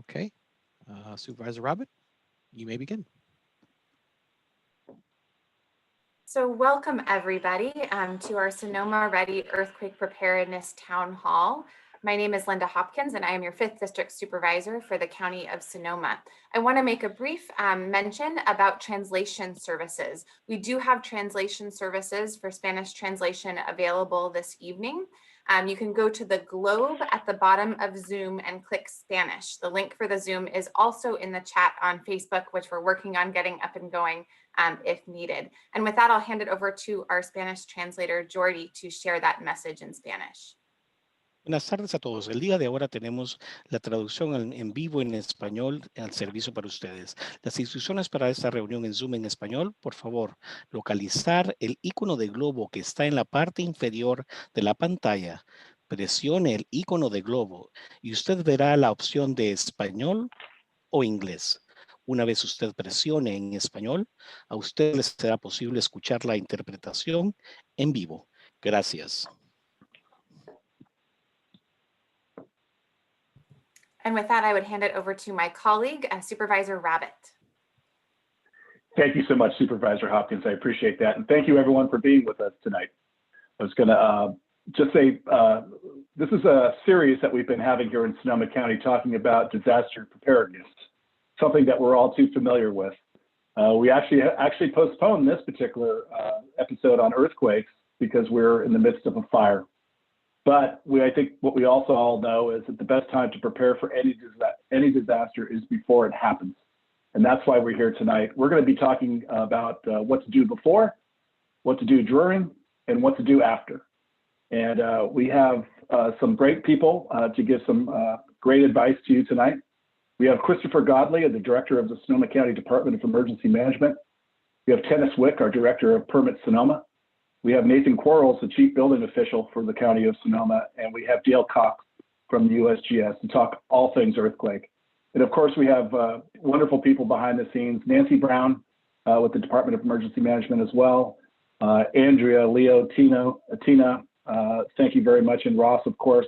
Okay. Supervisor Rabbitt, you may begin. So welcome everybody to our Sonoma Ready Earthquake Preparedness Town Hall. My name is Linda Hopkins and I am your 5th District Supervisor for the County of Sonoma. I want to make a brief mention about translation services. We do have translation services for Spanish translation available this evening. You can go to the globe at the bottom of Zoom and click Spanish. The link for the Zoom is also in the chat on Facebook, which we're working on getting up and going if needed. And with that, I'll hand it over to our Spanish translator, Jordi, to share that message in Spanish. Buenas tardes a todos. El día de ahora tenemos la traducción en vivo en español al servicio para ustedes. Las instrucciones para esta reunión en Zoom en español, por favor, localizar el icono de globo que está en la parte inferior de la pantalla. Presione el icono de globo y usted verá la opción de español o inglés. Una vez usted presione en español, a usted le será posible escuchar la interpretación en vivo. Gracias. And with that, I would hand it over to my colleague, Supervisor Rabbitt. Thank you so much, Supervisor Hopkins. I appreciate that. And thank you everyone for being with us tonight. I was gonna just say, this is a series that we've been having here in Sonoma County talking about disaster preparedness, something that we're all too familiar with. We actually postponed this particular episode on earthquakes because we're in the midst of a fire. But I think what we also all know is that the best time to prepare for any disaster is before it happens. And that's why we're here tonight. We're going to be talking about what to do before, what to do during, and what to do after. And we have some great people to give some great advice to you tonight. We have Christopher Godley, the Director of the Sonoma County Department of Emergency Management. We have Tennis Wick, our Director of Permit Sonoma. We have Nathan Quarles, the Chief Building Official for the County of Sonoma, and we have Dale Cox from the USGS to talk all things earthquake. And of course, we have wonderful people behind the scenes, Nancy Brown with the Department of Emergency Management as well, Andrea, Leo, Tina, thank you very much, and Ross, of course,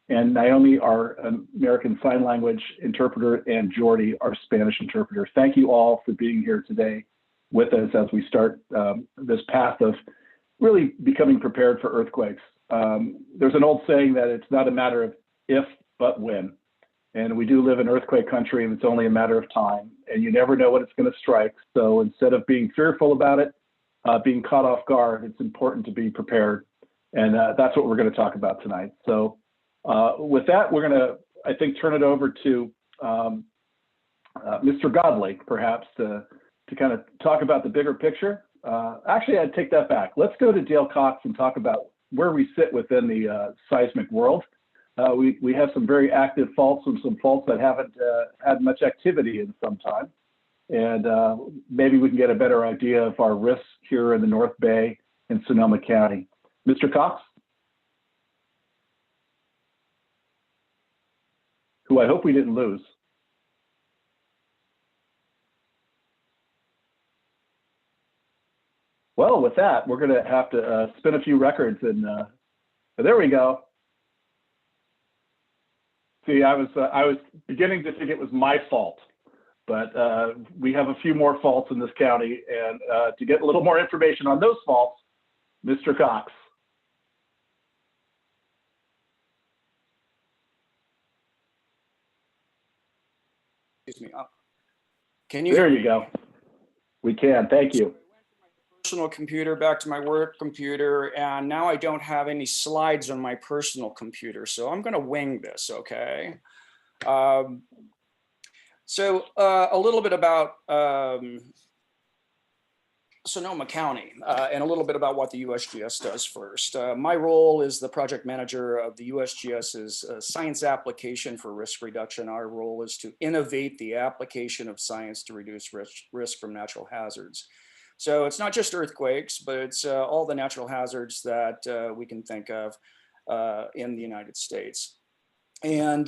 and Naomi, our American Sign Language interpreter, and Jordi, our Spanish interpreter. Thank you all for being here today with us as we start this path of really becoming prepared for earthquakes. There's an old saying that it's not a matter of if, but when. And we do live in earthquake country and it's only a matter of time and you never know when it's going to strike. So instead of being fearful about it, being caught off guard, it's important to be prepared. And that's what we're going to talk about tonight. So with that, we're going to, I think, turn it over to Mr. Godley, perhaps, to kind of talk about the bigger picture. Actually, I'd take that back. Let's go to Dale Cox and talk about where we sit within the seismic world. We have some very active faults and some faults that haven't had much activity in some time. And maybe we can get a better idea of our risks here in the North Bay in Sonoma County. Mr. Cox? Who I hope we didn't lose. Well, with that, we're going to have to spin a few records, and there we go. See, I was beginning to think it was my fault, but we have a few more faults in this county, and to get a little more information on those faults, Mr. Cox. Excuse me. Can you? There you go. We can. Thank you. Personal computer back to my work computer, and now I don't have any slides on my personal computer, so I'm going to wing this. Okay. So a little bit about Sonoma County and a little bit about what the USGS does first. My role is the project manager of the USGS's science application for risk reduction. Our role is to innovate the application of science to reduce risk from natural hazards. So it's not just earthquakes, but it's all the natural hazards that we can think of in the United States. And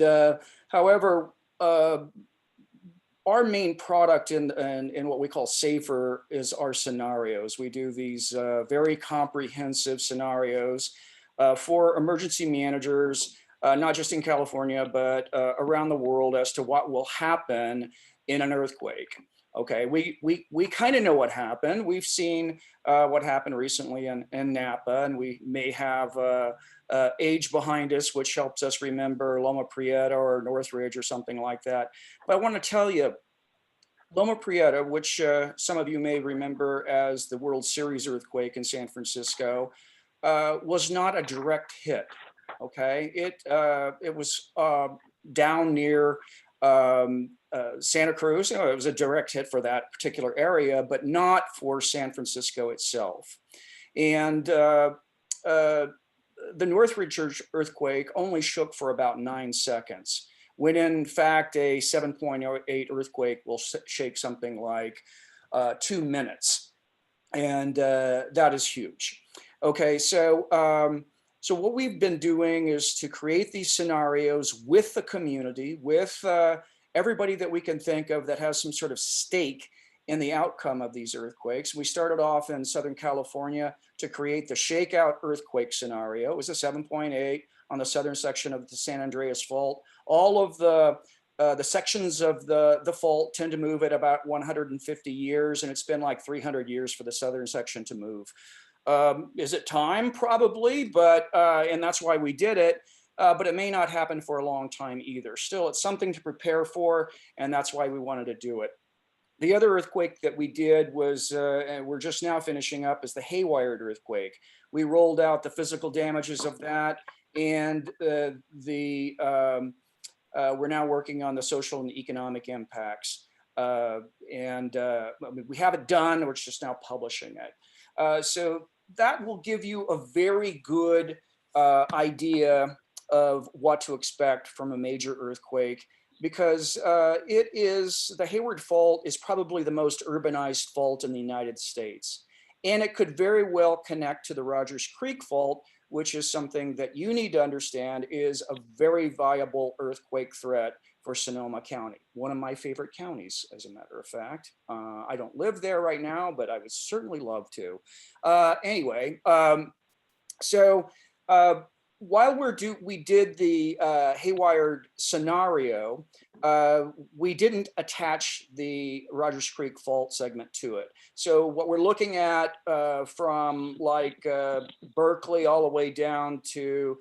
however, our main product in what we call SAFER is our scenarios. We do these very comprehensive scenarios for emergency managers not just in California, but around the world as to what will happen in an earthquake. Okay, we kind of know what happened. We've seen what happened recently in Napa, and we may have age behind us, which helps us remember Loma Prieta or Northridge or something like that. But I want to tell you, Loma Prieta, which some of you may remember as the World Series earthquake in San Francisco, was not a direct hit. Okay, it was down near Santa Cruz. It was a direct hit for that particular area, but not for San Francisco itself. And the Northridge earthquake only shook for about 9 seconds, when in fact a 7.8 earthquake will shake something like 2 minutes. And that is huge. Okay, so what we've been doing is to create these scenarios with the community, with everybody that we can think of that has some sort of stake in the outcome of these earthquakes. We started off in Southern California to create the shakeout earthquake scenario. It was a 7.8 on the southern section of the San Andreas Fault. All of the sections of the fault tend to move at about 150 years, and it's been like 300 years for the southern section to move. Is it time? Probably, but and that's why we did it. But it may not happen for a long time either. Still, it's something to prepare for, and that's why we wanted to do it. The other earthquake that we did was, and we're just now finishing up, is the Haywired earthquake. We rolled out the physical damages of that, and we're now working on the social and economic impacts. We have it done, we're just now publishing it. So that will give you a very good idea of what to expect from a major earthquake, because the Hayward Fault is probably the most urbanized fault in the United States. And it could very well connect to the Rogers Creek Fault, which is something that you need to understand is a very viable earthquake threat for Sonoma County, one of my favorite counties, as a matter of fact. I don't live there right now, but I would certainly love to. Anyway, while we did the Haywired scenario, we didn't attach the Rogers Creek Fault segment to it. So what we're looking at from like Berkeley all the way down to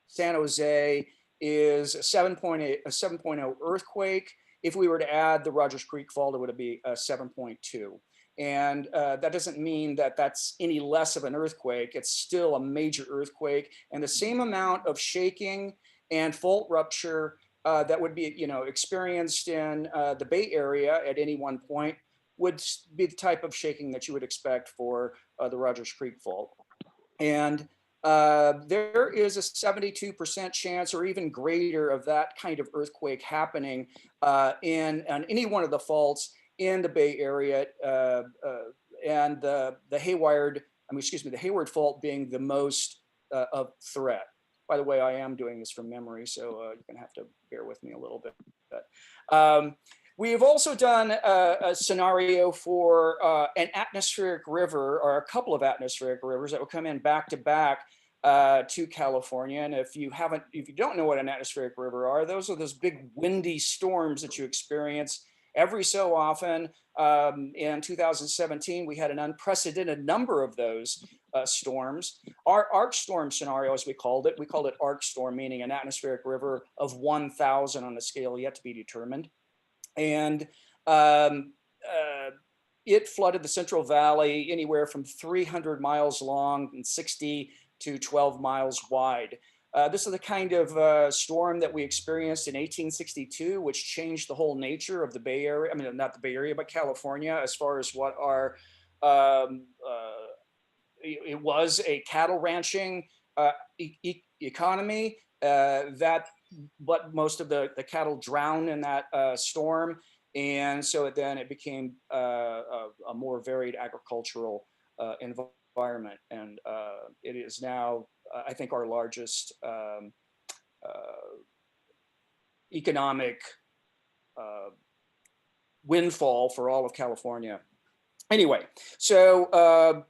San Jose is a 7.0 earthquake. If we were to add the Rogers Creek Fault, it would be a 7.2. And that doesn't mean that that's any less of an earthquake. It's still a major earthquake, and the same amount of shaking and fault rupture that would be, experienced in the Bay Area at any one point would be the type of shaking that you would expect for the Rogers Creek Fault. And there is a 72% chance or even greater of that kind of earthquake happening on any one of the faults in the Bay Area, and the Hayward Fault being the most of threat. By the way, I am doing this from memory, so you're gonna have to bear with me a little bit. We have also done a scenario for an atmospheric river, or a couple of atmospheric rivers that will come in back to back to California. And if you don't know what an atmospheric river are, those are those big windy storms that you experience every so often. In 2017, we had an unprecedented number of those storms. Our arc storm scenario, as we called it arc storm, meaning an atmospheric river of 1,000 on the scale yet to be determined. And it flooded the Central Valley anywhere from 300 miles long and 60 to 12 miles wide. This is the kind of storm that we experienced in 1862, which changed the whole nature of the Bay Area. I mean, not the Bay Area, but California, as far as what our, it was a cattle ranching economy but most of the cattle drowned in that storm. And so then it became a more varied agricultural environment. And it is now, I think, our largest economic windfall for all of California. Anyway, so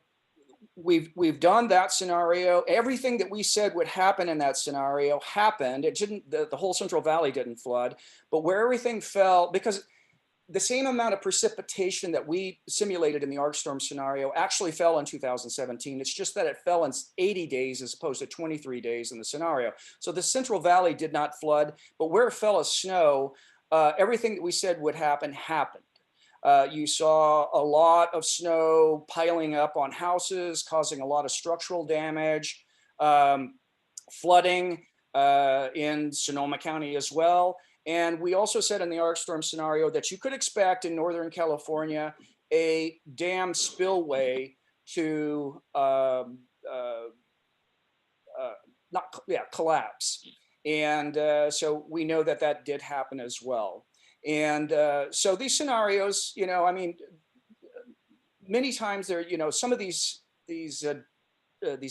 we've done that scenario. Everything that we said would happen in that scenario happened. It didn't, the whole Central Valley didn't flood, but where everything fell, because the same amount of precipitation that we simulated in the arc storm scenario actually fell in 2017. It's just that it fell in 80 days as opposed to 23 days in the scenario. So the Central Valley did not flood, but where it fell as snow, everything that we said would happen happened. You saw a lot of snow piling up on houses, causing a lot of structural damage, flooding in Sonoma County as well. And we also said in the arc storm scenario that you could expect in Northern California a dam spillway to collapse. And so we know that that did happen as well. And so these scenarios, you know, I mean, many times there, you know, some of these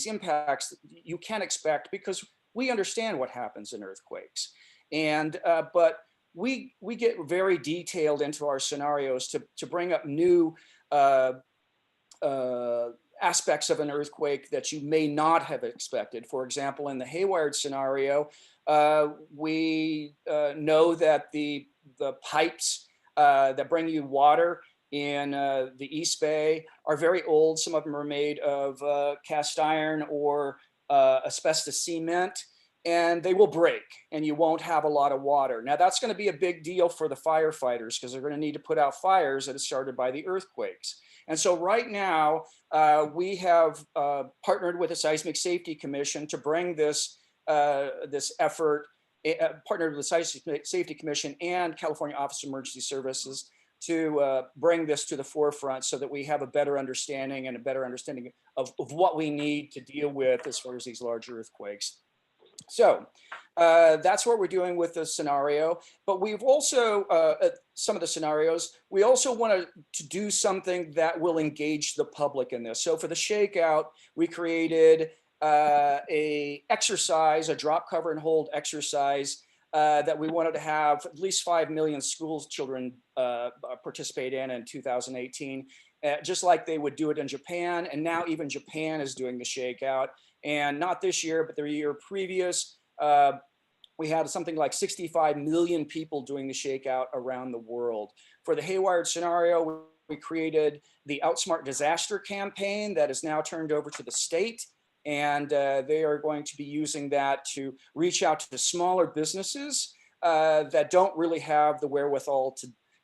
impacts you can't expect because we understand what happens in earthquakes. And but we get very detailed into our scenarios to bring up new aspects of an earthquake that you may not have expected. For example, in the Hayward scenario, we know that the pipes that bring you water in the East Bay are very old. Some of them are made of cast iron or asbestos cement, and they will break and you won't have a lot of water. Now that's going to be a big deal for the firefighters because they're going to need to put out fires that are started by the earthquakes. And so right now we have partnered with the Seismic Safety Commission to bring this effort, partnered with the Seismic Safety Commission and California Office of Emergency Services to bring this to the forefront so that we have a better understanding and a better understanding of what we need to deal with as far as these large earthquakes. So that's what we're doing with the scenario. But we've also, some of the scenarios, we also want to do something that will engage the public in this. So for the shakeout, we created a exercise, a drop, cover, and hold exercise that we wanted to have at least 5 million school children participate in 2018, just like they would do it in Japan. And now even Japan is doing the shakeout. And not this year, but the year previous, we had something like 65 million people doing the shakeout around the world. For the Hayward scenario, we created the Outsmart Disaster campaign that is now turned over to the state. And they are going to be using that to reach out to smaller businesses that don't really have the wherewithal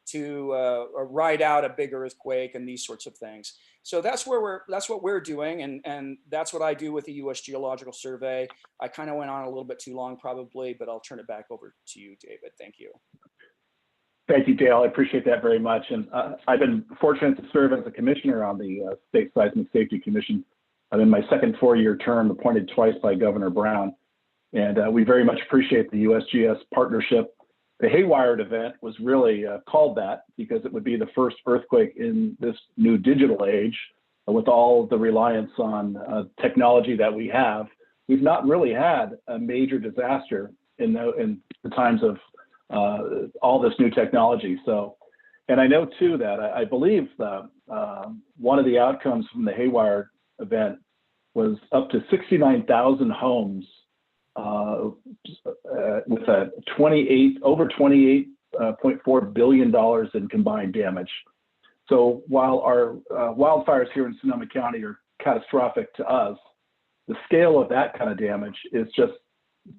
to ride out a big earthquake and these sorts of things. So that's what we're doing, and that's what I do with the U.S. Geological Survey. I kind of went on a little bit too long probably, but I'll turn it back over to you, David. Thank you. Thank you, Dale. I appreciate that very much. And I've been fortunate to serve as a commissioner on the State Seismic Safety Commission. I'm in my second 4-year term, appointed twice by Governor Brown. And we very much appreciate the USGS partnership. The Hayward event was really called that because it would be the first earthquake in this new digital age with all the reliance on technology that we have. We've not really had a major disaster in the times of all this new technology. So, and I know too that I believe one of the outcomes from the Hayward event was up to 69,000 homes with a over $28.4 billion in combined damage. So while our wildfires here in Sonoma County are catastrophic to us, the scale of that kind of damage is just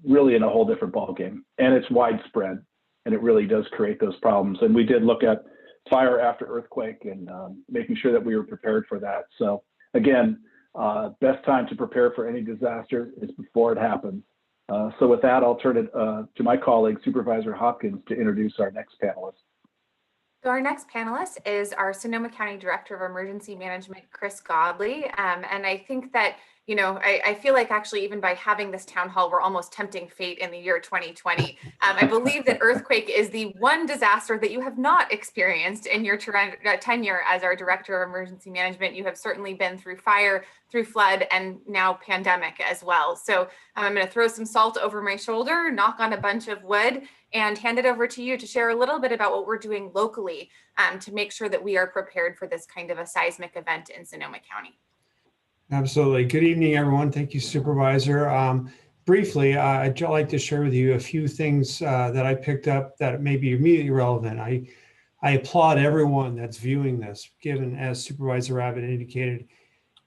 really in a whole different ballgame, and it's widespread, and it really does create those problems. And we did look at fire after earthquake and making sure that we were prepared for that. So again, best time to prepare for any disaster is before it happens. So with that, I'll turn it to my colleague, Supervisor Hopkins, to introduce our next panelist. So our next panelist is our Sonoma County Director of Emergency Management, Chris Godley. And I think that, you know, I feel like actually even by having this town hall, we're almost tempting fate in the year 2020. I believe that earthquake is the one disaster that you have not experienced in your tenure as our Director of Emergency Management. You have certainly been through fire, through flood, and now pandemic as well. So I'm going to throw some salt over my shoulder, knock on a bunch of wood, and hand it over to you to share a little bit about what we're doing locally to make sure that we are prepared for this kind of a seismic event in Sonoma County. Absolutely. Good evening, everyone. Thank you, Supervisor. Briefly, I'd like to share with you a few things that I picked up that may be immediately relevant. I applaud everyone that's viewing this, given, as Supervisor Rabbitt indicated,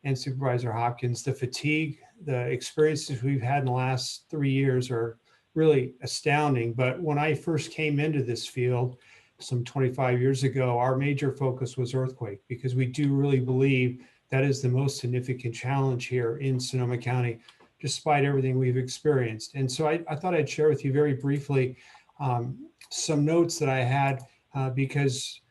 and Supervisor Hopkins, the fatigue, the experiences we've had in the last 3 years are really astounding. But when I first came into this field some 25 years ago, our major focus was earthquake, because we do really believe that is the most significant challenge here in Sonoma County, despite everything we've experienced. And so I thought I'd share with you very briefly some notes that I had because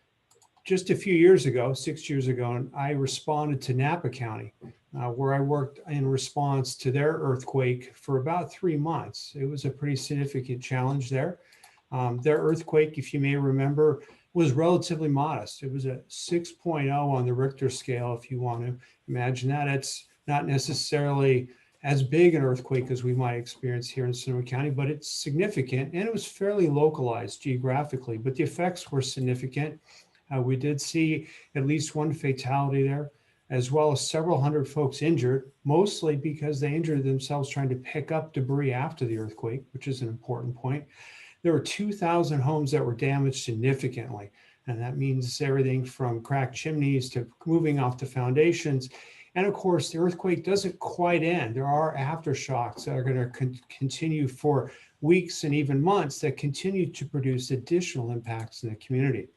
just a few years ago, 6 years ago, I responded to Napa County, where I worked in response to their earthquake for about 3 months. It was a pretty significant challenge there. Their earthquake, if you may remember, was relatively modest. It was a 6.0 on the Richter scale, if you want to imagine that. It's not necessarily as big an earthquake as we might experience here in Sonoma County, but it's significant, and it was fairly localized geographically, but the effects were significant. We did see at least one fatality there, as well as several hundred folks injured, mostly because they injured themselves trying to pick up debris after the earthquake, which is an important point. There were 2,000 homes that were damaged significantly, and that means everything from cracked chimneys to moving off the foundations. And of course, the earthquake doesn't quite end. There are aftershocks that are going to continue for weeks and even months that continue to produce additional impacts in the community.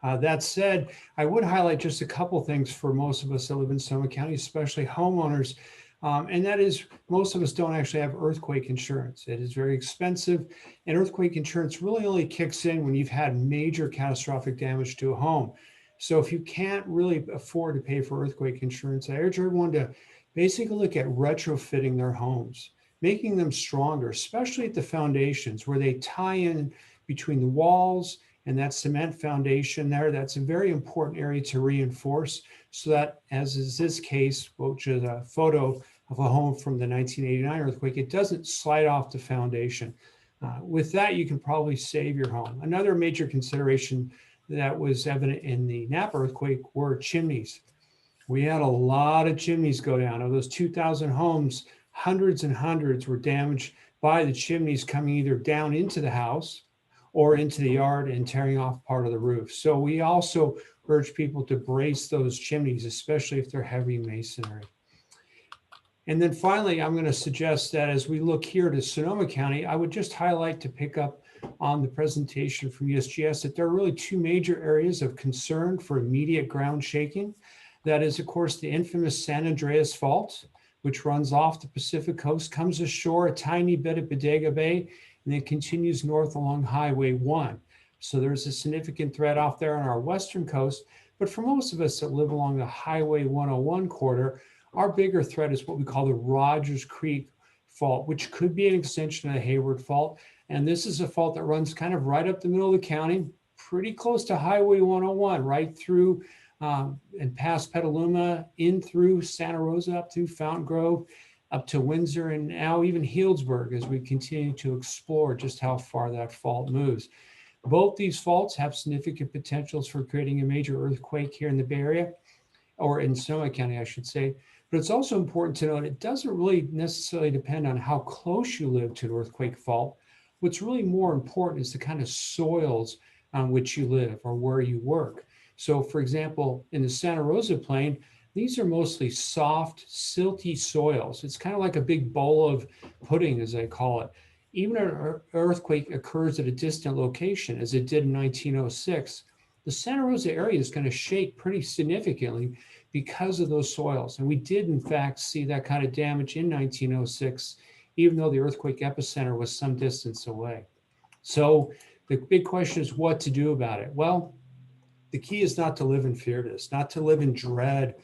That said, I would highlight just a couple things for most of us that live in Sonoma County, especially homeowners, and that is most of us don't actually have earthquake insurance. It is very expensive, and earthquake insurance really only kicks in when you've had major catastrophic damage to a home. So if you can't really afford to pay for earthquake insurance, I urge everyone to basically look at retrofitting their homes, making them stronger, especially at the foundations where they tie in between the walls and that cement foundation there. That's a very important area to reinforce, so that, as is this case, which is a photo of a home from the 1989 earthquake, it doesn't slide off the foundation. With that, you can probably save your home. Another major consideration that was evident in the Napa earthquake were chimneys. We had a lot of chimneys go down. Of those 2,000 homes, hundreds and hundreds were damaged by the chimneys coming either down into the house or into the yard and tearing off part of the roof. So we also urge people to brace those chimneys, especially if they're heavy masonry. And then finally, I'm going to suggest that as we look here to Sonoma County, I would just highlight, to pick up on the presentation from USGS, that there are really two major areas of concern for immediate ground shaking. That is, of course, the infamous San Andreas Fault, which runs off the Pacific coast, comes ashore a tiny bit at Bodega Bay, and then continues north along Highway 1. So there's a significant threat off there on our western coast. But for most of us that live along the Highway 101 corridor, our bigger threat is what we call the Rogers Creek Fault, which could be an extension of the Hayward Fault. And this is a fault that runs kind of right up the middle of the county, pretty close to Highway 101, right through and past Petaluma, in through Santa Rosa, up through Fountain Grove, up to Windsor, and now even Healdsburg, as we continue to explore just how far that fault moves. Both these faults have significant potentials for creating a major earthquake here in the Bay Area, or in Sonoma County, I should say. But it's also important to note it doesn't really necessarily depend on how close you live to an earthquake fault. What's really more important is the kind of soils on which you live or where you work. So for example, in the Santa Rosa Plain, these are mostly soft, silty soils. It's kind of like a big bowl of pudding, as I call it. Even an earthquake occurs at a distant location, as it did in 1906, the Santa Rosa area is going to shake pretty significantly because of those soils. And we did, in fact, see that kind of damage in 1906, even though the earthquake epicenter was some distance away. So the big question is what to do about it. Well, the key is not to live in fear of this, not to live in dread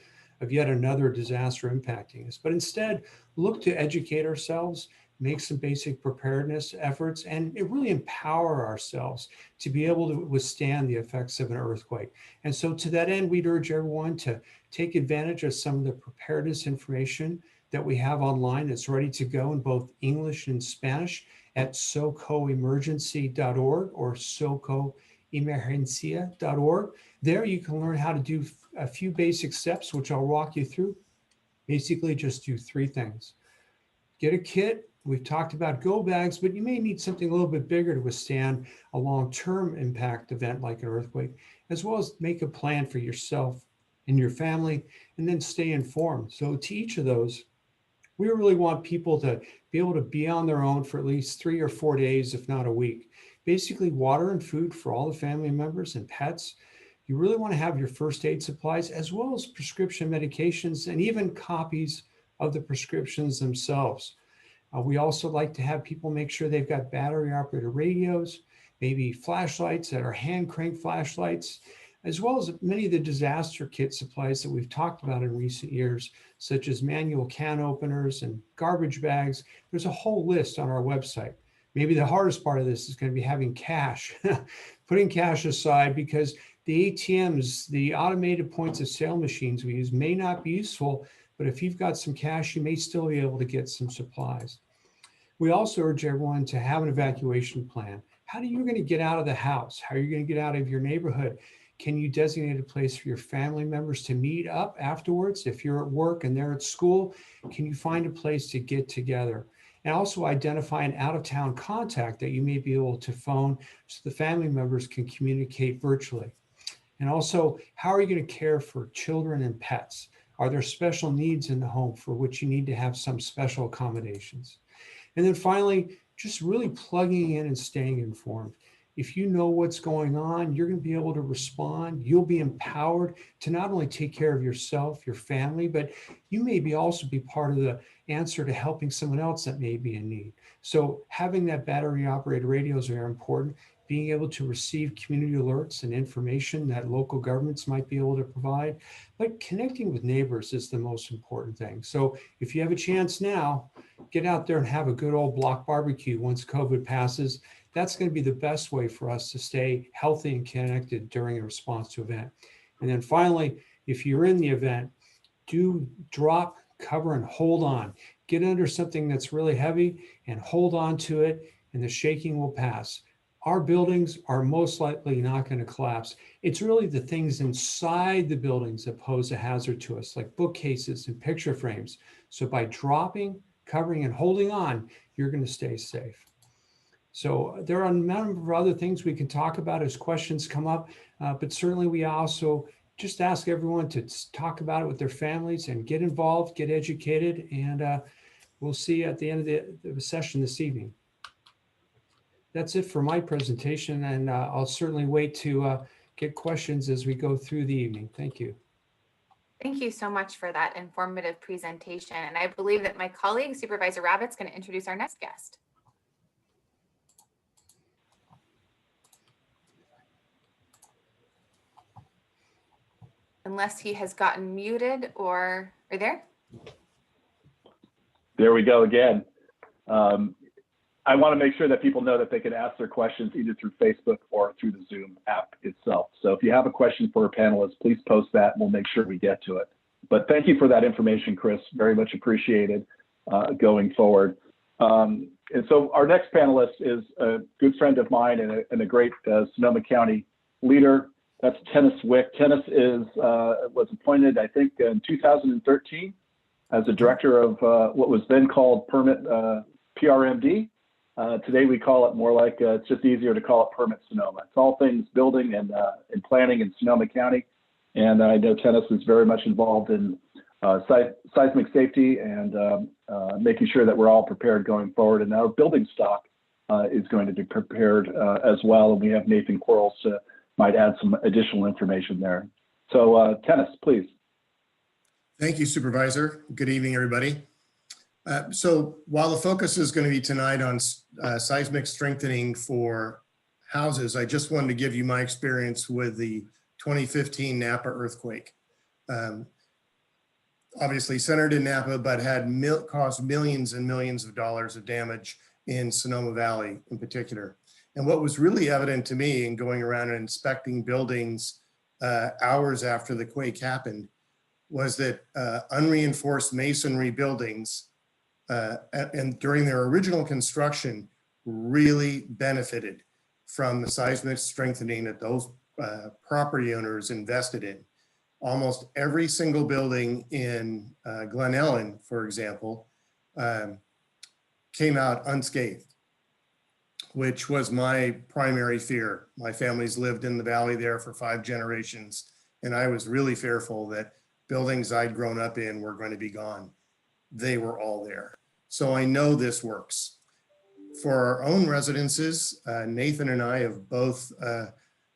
of yet another disaster impacting us, but instead look to educate ourselves, make some basic preparedness efforts, and really empower ourselves to be able to withstand the effects of an earthquake. And so to that end, we'd urge everyone to take advantage of some of the preparedness information that we have online that's ready to go in both English and Spanish at socoemergency.org or socoemergencia.org. There you can learn how to do a few basic steps, which I'll walk you through. Basically, just do 3 things. Get a kit. We've talked about go bags, but you may need something a little bit bigger to withstand a long-term impact event like an earthquake, as well as make a plan for yourself and your family, and then stay informed. So to each of those, we really want people to be able to be on their own for at least 3 or 4 days, if not a week. Basically, water and food for all the family members and pets. You really want to have your first aid supplies, as well as prescription medications, and even copies of the prescriptions themselves. We also like to have people make sure they've got battery operated radios, maybe flashlights that are hand crank flashlights, as well as many of the disaster kit supplies that we've talked about in recent years, such as manual can openers and garbage bags. There's a whole list on our website. Maybe the hardest part of this is going to be having cash, putting cash aside, because the ATMs, the automated points of sale machines we use may not be useful, but if you've got some cash, you may still be able to get some supplies. We also urge everyone to have an evacuation plan. How are you going to get out of the house? How are you going to get out of your neighborhood? Can you designate a place for your family members to meet up afterwards? If you're at work and they're at school, can you find a place to get together? And also identify an out-of-town contact that you may be able to phone so the family members can communicate virtually. And also, how are you going to care for children and pets? Are there special needs in the home for which you need to have some special accommodations? And then finally, just really plugging in and staying informed. If you know what's going on, you're going to be able to respond. You'll be empowered to not only take care of yourself, your family, but you may also be part of the answer to helping someone else that may be in need. So having that battery operated radio is very important. Being able to receive community alerts and information that local governments might be able to provide, but connecting with neighbors is the most important thing. So if you have a chance now, get out there and have a good old block barbecue once COVID passes. That's going to be the best way for us to stay healthy and connected during a response to event. And then finally, if you're in the event, do drop, cover, and hold on. Get under something that's really heavy and hold on to it, and the shaking will pass. Our buildings are most likely not going to collapse. It's really the things inside the buildings that pose a hazard to us, like bookcases and picture frames. So by dropping, covering, and holding on, you're going to stay safe. So there are a number of other things we can talk about as questions come up, but certainly we also just ask everyone to talk about it with their families and get involved, get educated, and we'll see you at the end of the session this evening. That's it for my presentation, and I'll certainly wait to get questions as we go through the evening. Thank you. Thank you so much for that informative presentation. And I believe that my colleague, Supervisor Rabbitt, is going to introduce our next guest. Unless he has gotten muted, or are you there? There we go again. I want to make sure that people know that they can ask their questions either through Facebook or through the Zoom app itself. So if you have a question for our panelists, please post that and we'll make sure we get to it. But thank you for that information, Chris. Very much appreciated going forward. And so our next panelist is a good friend of mine and a great Sonoma County leader. That's Tennis Wick. Tennis was appointed, I think, in 2013 as the director of what was then called PRMD. Today we call it more like, it's just easier to call it Permit Sonoma. It's all things building and planning in Sonoma County. And I know Tennis is very much involved in seismic safety and making sure that we're all prepared going forward. And our building stock is going to be prepared as well. And we have Nathan Quarles might add some additional information there. So Tennis, please. Thank you, Supervisor. Good evening, everybody. So while the focus is going to be tonight on seismic strengthening for houses, I just wanted to give you my experience with the 2015 Napa earthquake. Obviously centered in Napa, but had caused millions and millions of dollars of damage in Sonoma Valley in particular. And what was really evident to me in going around and inspecting buildings hours after the quake happened was that unreinforced masonry buildings and during their original construction really benefited from the seismic strengthening that those property owners invested in. almost every single building in Glen Ellen, for example, came out unscathed, which was my primary fear. My family's lived in the valley there for 5 generations, and I was really fearful that buildings I'd grown up in were going to be gone. They were all there. So I know this works. For our own residences, Nathan and I have both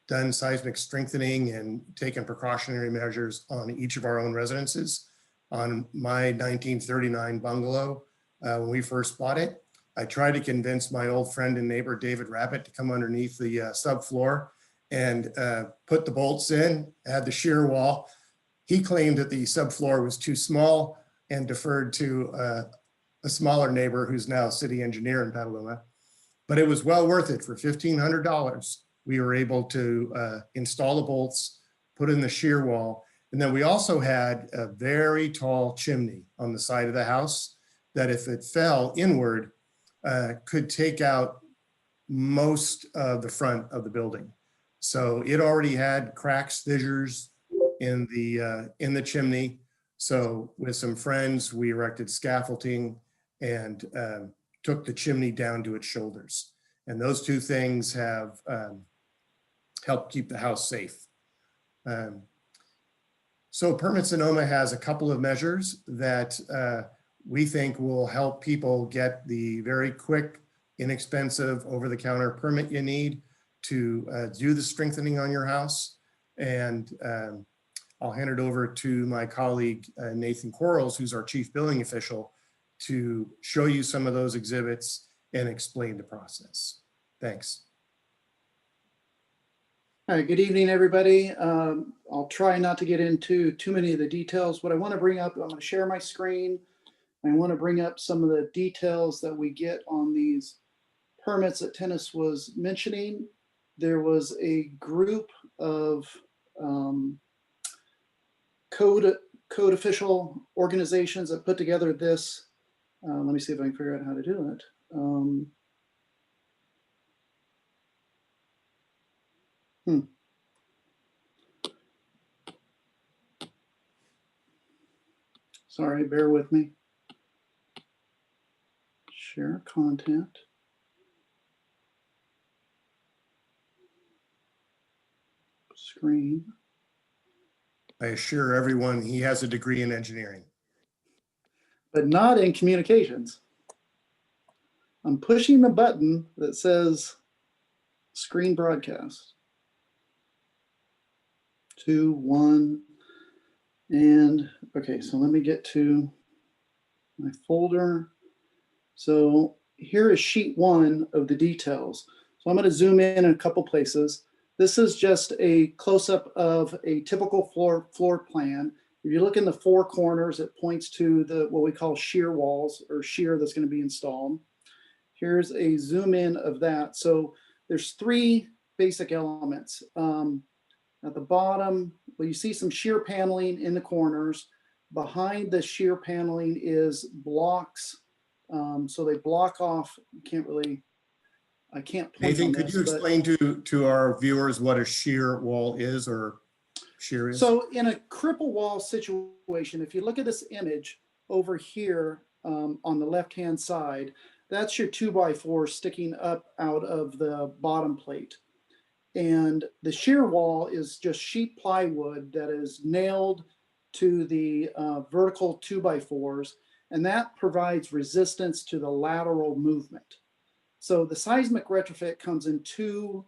done seismic strengthening and taken precautionary measures on each of our own residences. On my 1939 bungalow, when we first bought it, I tried to convince my old friend and neighbor, David Rabbitt, to come underneath the subfloor and put the bolts in, add the shear wall. He claimed that the subfloor was too small and deferred to a smaller neighbor who's now city engineer in Petaluma. But it was well worth it. For $1,500, we were able to install the bolts, put in the shear wall. And then we also had a very tall chimney on the side of the house that if it fell inward, could take out most of the front of the building. So it already had cracks, fissures in the chimney. So with some friends, we erected scaffolding and took the chimney down to its shoulders. And those two things have helped keep the house safe. So Permit Sonoma has a couple of measures that we think will help people get the very quick, inexpensive, over-the-counter permit you need to do the strengthening on your house. And I'll hand it over to my colleague, Nathan Quarles, who's our chief billing official, to show you some of those exhibits and explain the process. Thanks. All right, good evening, everybody. I'll try not to get into too many of the details. What I want to bring up, I'm going to share my screen. I want to bring up some of the details that we get on these permits that Tennis was mentioning. There was a group of code official organizations that put together this. Let me see if I can figure out how to do it. Sorry, bear with me. Share content. Screen. I assure everyone he has a degree in engineering. But not in communications. I'm pushing the button that says screen broadcast. 2, 1, and okay, so let me get to my folder. So here is sheet 1 of the details. So I'm going to zoom in a couple places. This is just a close-up of a typical floor plan. If you look in the 4 corners, it points to the what we call shear walls or shear that's going to be installed. Here's a zoom in of that. So there's 3 basic elements. At the bottom, well, you see some shear paneling in the corners. Behind the shear paneling is blocks. So they block off. You can't really, I can't point Nathan, on could this, you explain to our viewers what a shear wall is or shear is? So in a cripple wall situation, if you look at this image over here on the left-hand side, that's your 2x4 sticking up out of the bottom plate. And the shear wall is just sheet plywood that is nailed to the vertical 2x4s, and that provides resistance to the lateral movement. So the seismic retrofit comes in two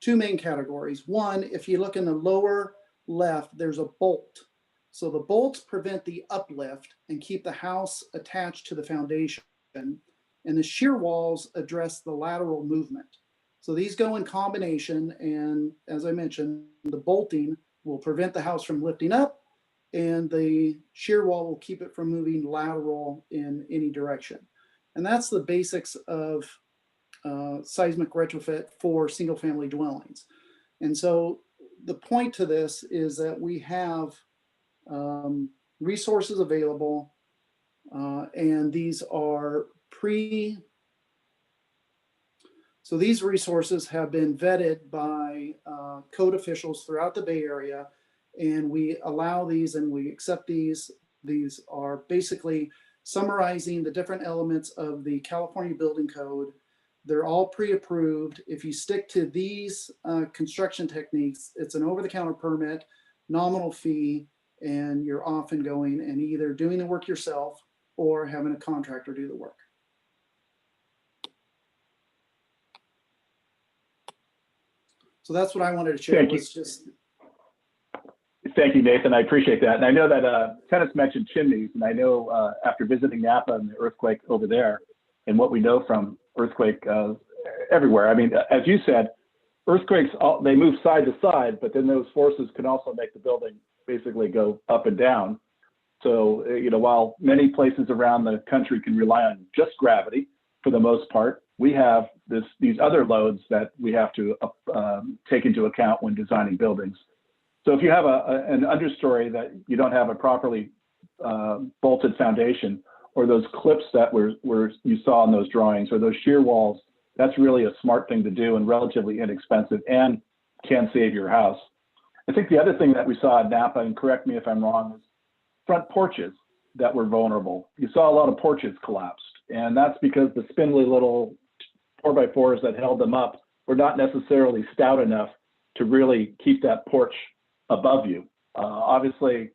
main categories. One, if you look in the lower left, there's a bolt. So the bolts prevent the uplift and keep the house attached to the foundation. And the shear walls address the lateral movement. So these go in combination, and as I mentioned, the bolting will prevent the house from lifting up, and the shear wall will keep it from moving lateral in any direction. And that's the basics of seismic retrofit for single-family dwellings. And so the point to this is that we have resources available, and these are So these resources have been vetted by code officials throughout the Bay Area, and we allow these and we accept these. These are basically summarizing the different elements of the California Building Code. They're all pre-approved. If you stick to these construction techniques, it's an over-the-counter permit, nominal fee, and you're off and going and either doing the work yourself or having a contractor do the work. So that's what I wanted to share. Thank you, Nathan. I appreciate that. And I know that Dennis mentioned chimneys, and I know after visiting Napa and the earthquake over there, and what we know from earthquake everywhere. I mean, as you said, earthquakes, they move side to side, but then those forces can also make the building basically go up and down. So, you know, while many places around the country can rely on just gravity for the most part, we have these other loads that we have to take into account when designing buildings. So if you have an understory that you don't have a properly bolted foundation, or those clips that you saw in those drawings, or those shear walls, that's really a smart thing to do and relatively inexpensive and can save your house. I think the other thing that we saw at Napa, and correct me if I'm wrong, is front porches that were vulnerable. You saw a lot of porches collapsed, and that's because the spindly little 4x4s that held them up were not necessarily stout enough to really keep that porch above you. Obviously,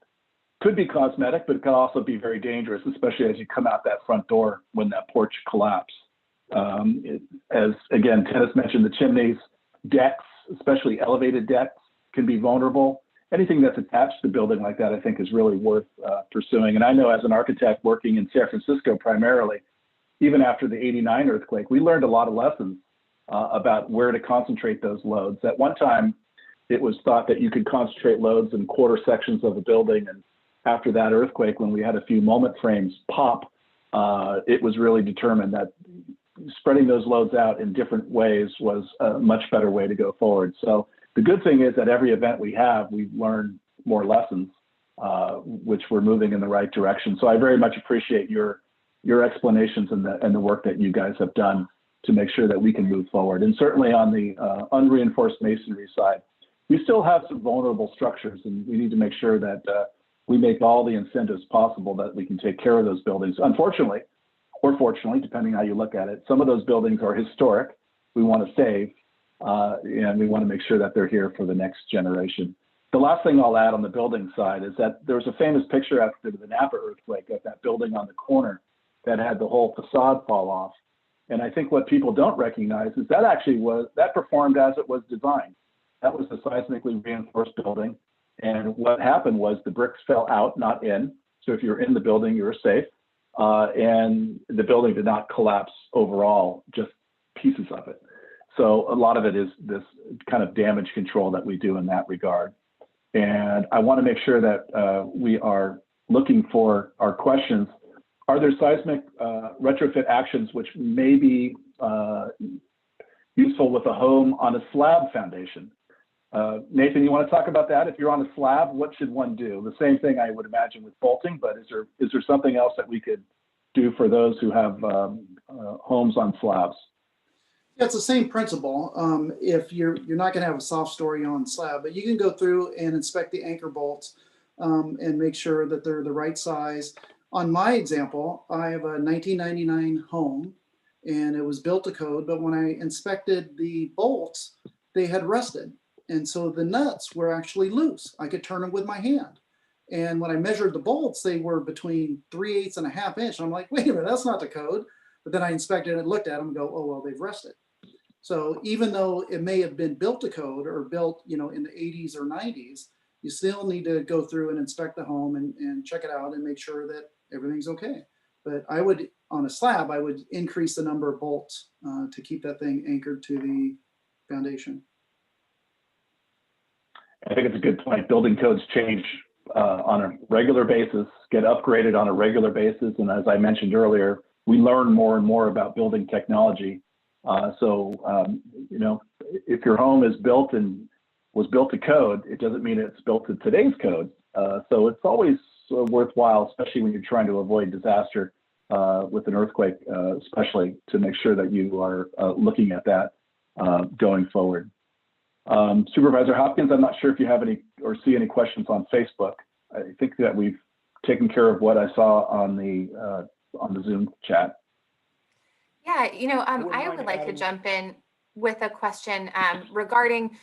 could be cosmetic, but it can also be very dangerous, especially as you come out that front door when that porch collapses. As again, Dennis mentioned, the chimneys, decks, especially elevated decks, can be vulnerable. Anything that's attached to the building like that, I think, is really worth pursuing. And I know as an architect working in San Francisco primarily, even after the '89 earthquake, we learned a lot of lessons about where to concentrate those loads. At one time, it was thought that you could concentrate loads in quarter sections of a building. And after that earthquake, when we had a few moment frames pop, it was really determined that spreading those loads out in different ways was a much better way to go forward. So the good thing is that every event we have, we've learned more lessons, which we're moving in the right direction. So I very much appreciate your explanations and the work that you guys have done to make sure that we can move forward. And certainly on the unreinforced masonry side, we still have some vulnerable structures, and we need to make sure that we make all the incentives possible that we can take care of those buildings. Unfortunately, or fortunately, depending how you look at it, some of those buildings are historic. We want to save, and we want to make sure that they're here for the next generation. The last thing I'll add on the building side is that there was a famous picture after the Napa earthquake of that building on the corner that had the whole facade fall off. And I think what people don't recognize is that performed as it was designed. That was a seismically reinforced building. And what happened was the bricks fell out, not in. So if you're in the building, you're safe. And the building did not collapse overall, just pieces of it. So a lot of it is this kind of damage control that we do in that regard. And I want to make sure that we are looking for our questions. Are there seismic retrofit actions which may be useful with a home on a slab foundation? Nathan, you want to talk about that? If you're on a slab, what should one do? The same thing I would imagine with bolting, but is there something else that we could do for those who have homes on slabs? Yeah, it's the same principle. If you're not going to have a soft story on slab, but you can go through and inspect the anchor bolts and make sure that they're the right size. On my example, I have a 1999 home and it was built to code, but when I inspected the bolts, they had rusted. And so the nuts were actually loose. I could turn them with my hand. And when I measured the bolts, they were between 3/8 and a half inch. I'm like, wait a minute, that's not the code. But then I inspected and looked at them and go, oh, well, they've rusted. So even though it may have been built to code or built, in the 80s or 90s, you still need to go through and inspect the home and check it out and make sure that everything's okay. But on a slab, I would increase the number of bolts to keep that thing anchored to the foundation. I think it's a good point. Building codes change on a regular basis, get upgraded on a regular basis. And as I mentioned earlier, we learn more and more about building technology. If your home is built and was built to code, it doesn't mean it's built to today's code. So it's always worthwhile, especially when you're trying to avoid disaster with an earthquake, especially to make sure that you are looking at that going forward. Supervisor Hopkins, I'm not sure if you have any or see any questions on Facebook. I think that we've taken care of what I saw on the Zoom chat. Yeah, I would like to jump in with a question regarding,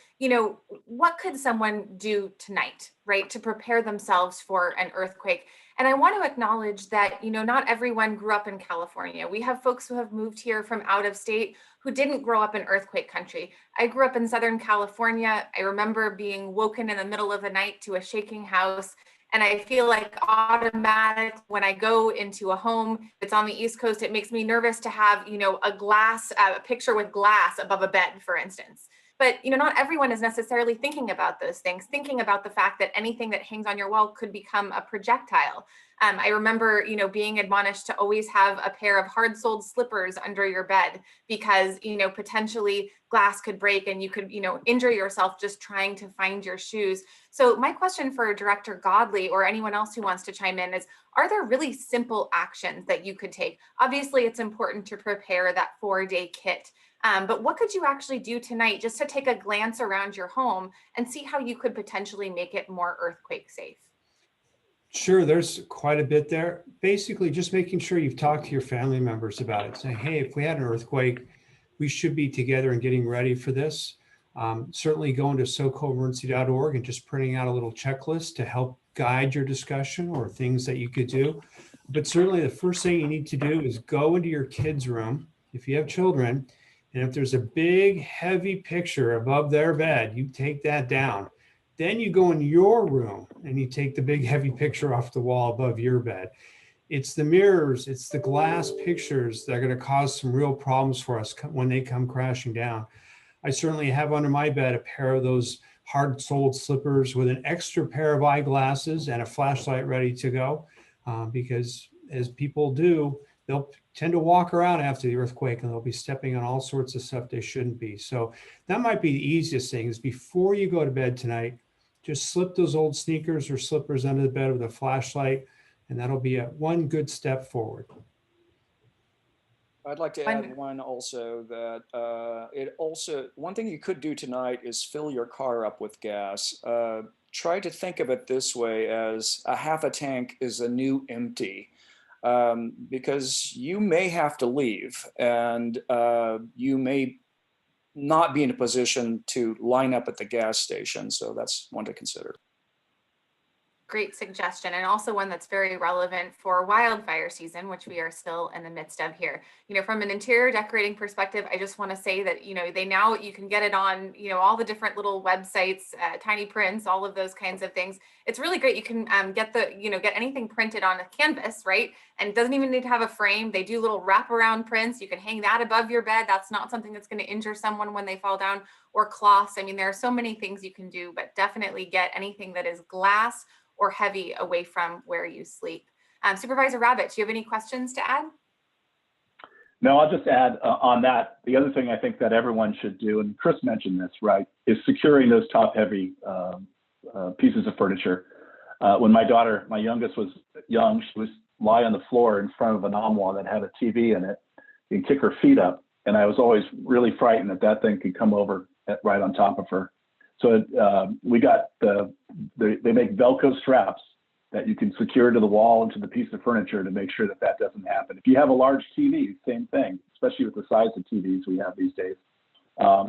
what could someone do tonight, right, to prepare themselves for an earthquake? And I want to acknowledge that, not everyone grew up in California. We have folks who have moved here from out of state who didn't grow up in earthquake country. I grew up in Southern California. I remember being woken in the middle of the night to a shaking house. And I feel like automatic when I go into a home that's on the East Coast, it makes me nervous to have, a picture with glass above a bed, for instance. But, not everyone is necessarily thinking about those things, thinking about the fact that anything that hangs on your wall could become a projectile. I remember, being admonished to always have a pair of hard-soled slippers under your bed because, potentially glass could break and you could, injure yourself just trying to find your shoes. So my question for Director Godley or anyone else who wants to chime in is, are there really simple actions that you could take? Obviously, it's important to prepare that 4-day kit. But what could you actually do tonight just to take a glance around your home and see how you could potentially make it more earthquake safe? Sure, there's quite a bit there. Basically, just making sure you've talked to your family members about it. Saying, hey, if we had an earthquake, we should be together and getting ready for this. Certainly going to socoemergency.org and just printing out a little checklist to help guide your discussion or things that you could do. But certainly the first thing you need to do is go into your kids' room, if you have children, and if there's a big, heavy picture above their bed, you take that down. Then you go in your room and you take the big, heavy picture off the wall above your bed. It's the mirrors, it's the glass pictures that are going to cause some real problems for us when they come crashing down. I certainly have under my bed a pair of those hard-soled slippers with an extra pair of eyeglasses and a flashlight ready to go because as people do, they'll tend to walk around after the earthquake and they'll be stepping on all sorts of stuff they shouldn't be. So that might be the easiest thing is before you go to bed tonight, just slip those old sneakers or slippers under the bed with a flashlight, and that'll be one good step forward. I'd like to add one also that one thing you could do tonight is fill your car up with gas. Try to think of it this way as a half a tank is a new empty. Because you may have to leave and you may not be in a position to line up at the gas station. So that's one to consider. Great suggestion, and also one that's very relevant for wildfire season, which we are still in the midst of here. From an interior decorating perspective, I just want to say that, you can get it on, all the different little websites, tiny prints, all of those kinds of things. It's really great. You can get anything printed on a canvas, right? And it doesn't even need to have a frame. They do little wraparound prints. You can hang that above your bed. That's not something that's going to injure someone when they fall down, or cloths. I mean, there are so many things you can do, but definitely get anything that is glass or heavy away from where you sleep. Supervisor Rabbitt, do you have any questions to add? No, I'll just add on that. The other thing I think that everyone should do, and Chris mentioned this, right, is securing those top heavy pieces of furniture. When my daughter, my youngest, was young, she was lie on the floor in front of an armoire that had a TV in it and kick her feet up. And I was always really frightened that that thing could come over right on top of her. So we got they make Velcro straps that you can secure to the wall and to the piece of furniture to make sure that that doesn't happen. If you have a large TV, same thing, especially with the size of TVs we have these days.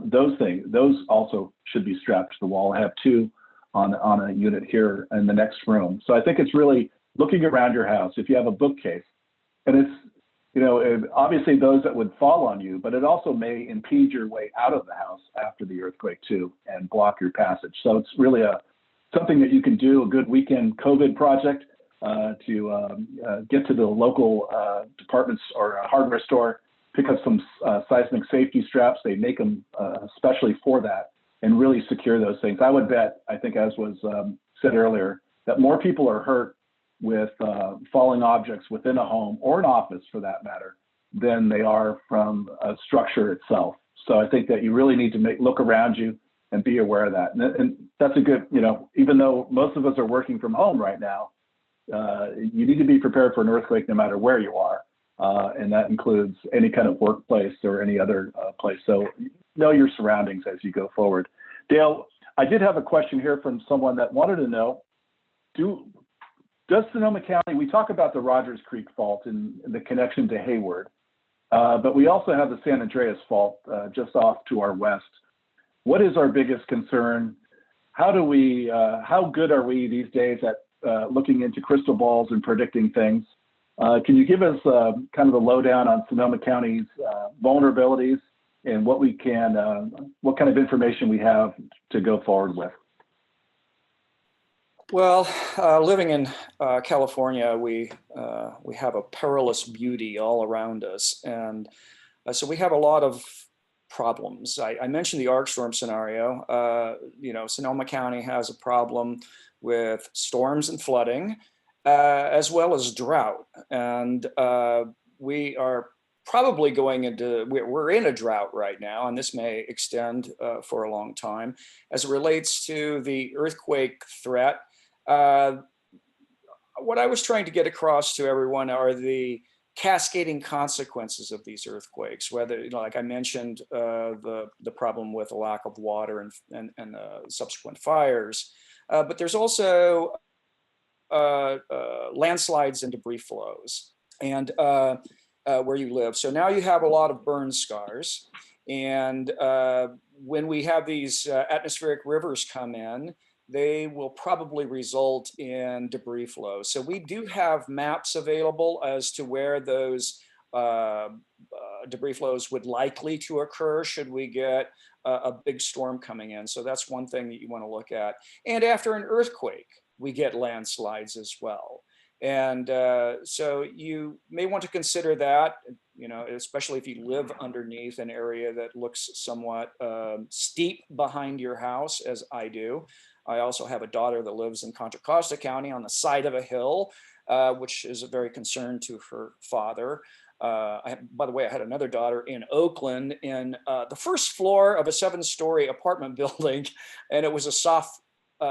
Those also should be strapped to the wall. I have two on a unit here in the next room. So I think it's really looking around your house. If you have a bookcase, and it's, obviously those that would fall on you, but it also may impede your way out of the house after the earthquake too and block your passage. So it's really something that you can do, a good weekend COVID project to get to the local departments or a hardware store, pick up some seismic safety straps. They make them especially for that and really secure those things. I would bet, I think as was said earlier, that more people are hurt with falling objects within a home or an office for that matter than they are from a structure itself. So I think that you really need to look around you and be aware of that. And that's a good, even though most of us are working from home right now, you need to be prepared for an earthquake no matter where you are. And that includes any kind of workplace or any other place. So know your surroundings as you go forward. Dale, I did have a question here from someone that wanted to know, does Sonoma County, we talk about the Rogers Creek Fault and the connection to Hayward, but we also have the San Andreas Fault just off to our west. What is our biggest concern? How good are we these days at looking into crystal balls and predicting things? Can you give us kind of a lowdown on Sonoma County's vulnerabilities and what kind of information we have to go forward with? Well, living in California, we have a perilous beauty all around us, and so we have a lot of problems. I mentioned the arc storm scenario. Sonoma County has a problem with storms and flooding, as well as drought, and we are probably we're in a drought right now, and this may extend for a long time. As it relates to the earthquake threat, what I was trying to get across to everyone are the cascading consequences of these earthquakes, whether, like I mentioned, the problem with a lack of water and subsequent fires, but there's also landslides and debris flows, and where you live. So now you have a lot of burn scars, and when we have these atmospheric rivers come in, they will probably result in debris flows. So we do have maps available as to where those debris flows would likely to occur should we get a big storm coming in. So that's one thing that you want to look at. And after an earthquake, we get landslides as well. And so you may want to consider that, especially if you live underneath an area that looks somewhat steep behind your house, as I do. I also have a daughter that lives in Contra Costa County on the side of a hill, which is a very concern to her father. By the way, I had another daughter in Oakland in the first floor of a 7-story apartment building, and it was a soft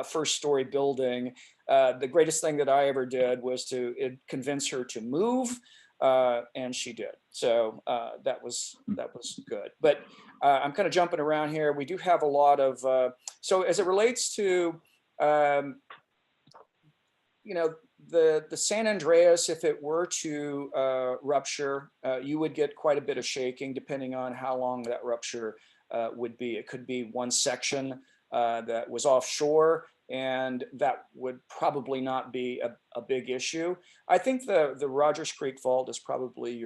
first-story building. The greatest thing that I ever did was to convince her to move, and she did. So that was good. But I'm kind of jumping around here. We do have a lot of, so as it relates to, the San Andreas, if it were to rupture, you would get quite a bit of shaking depending on how long that rupture would be. It could be one section that was offshore, and that would probably not be a big issue. I think the Rogers Creek Fault is probably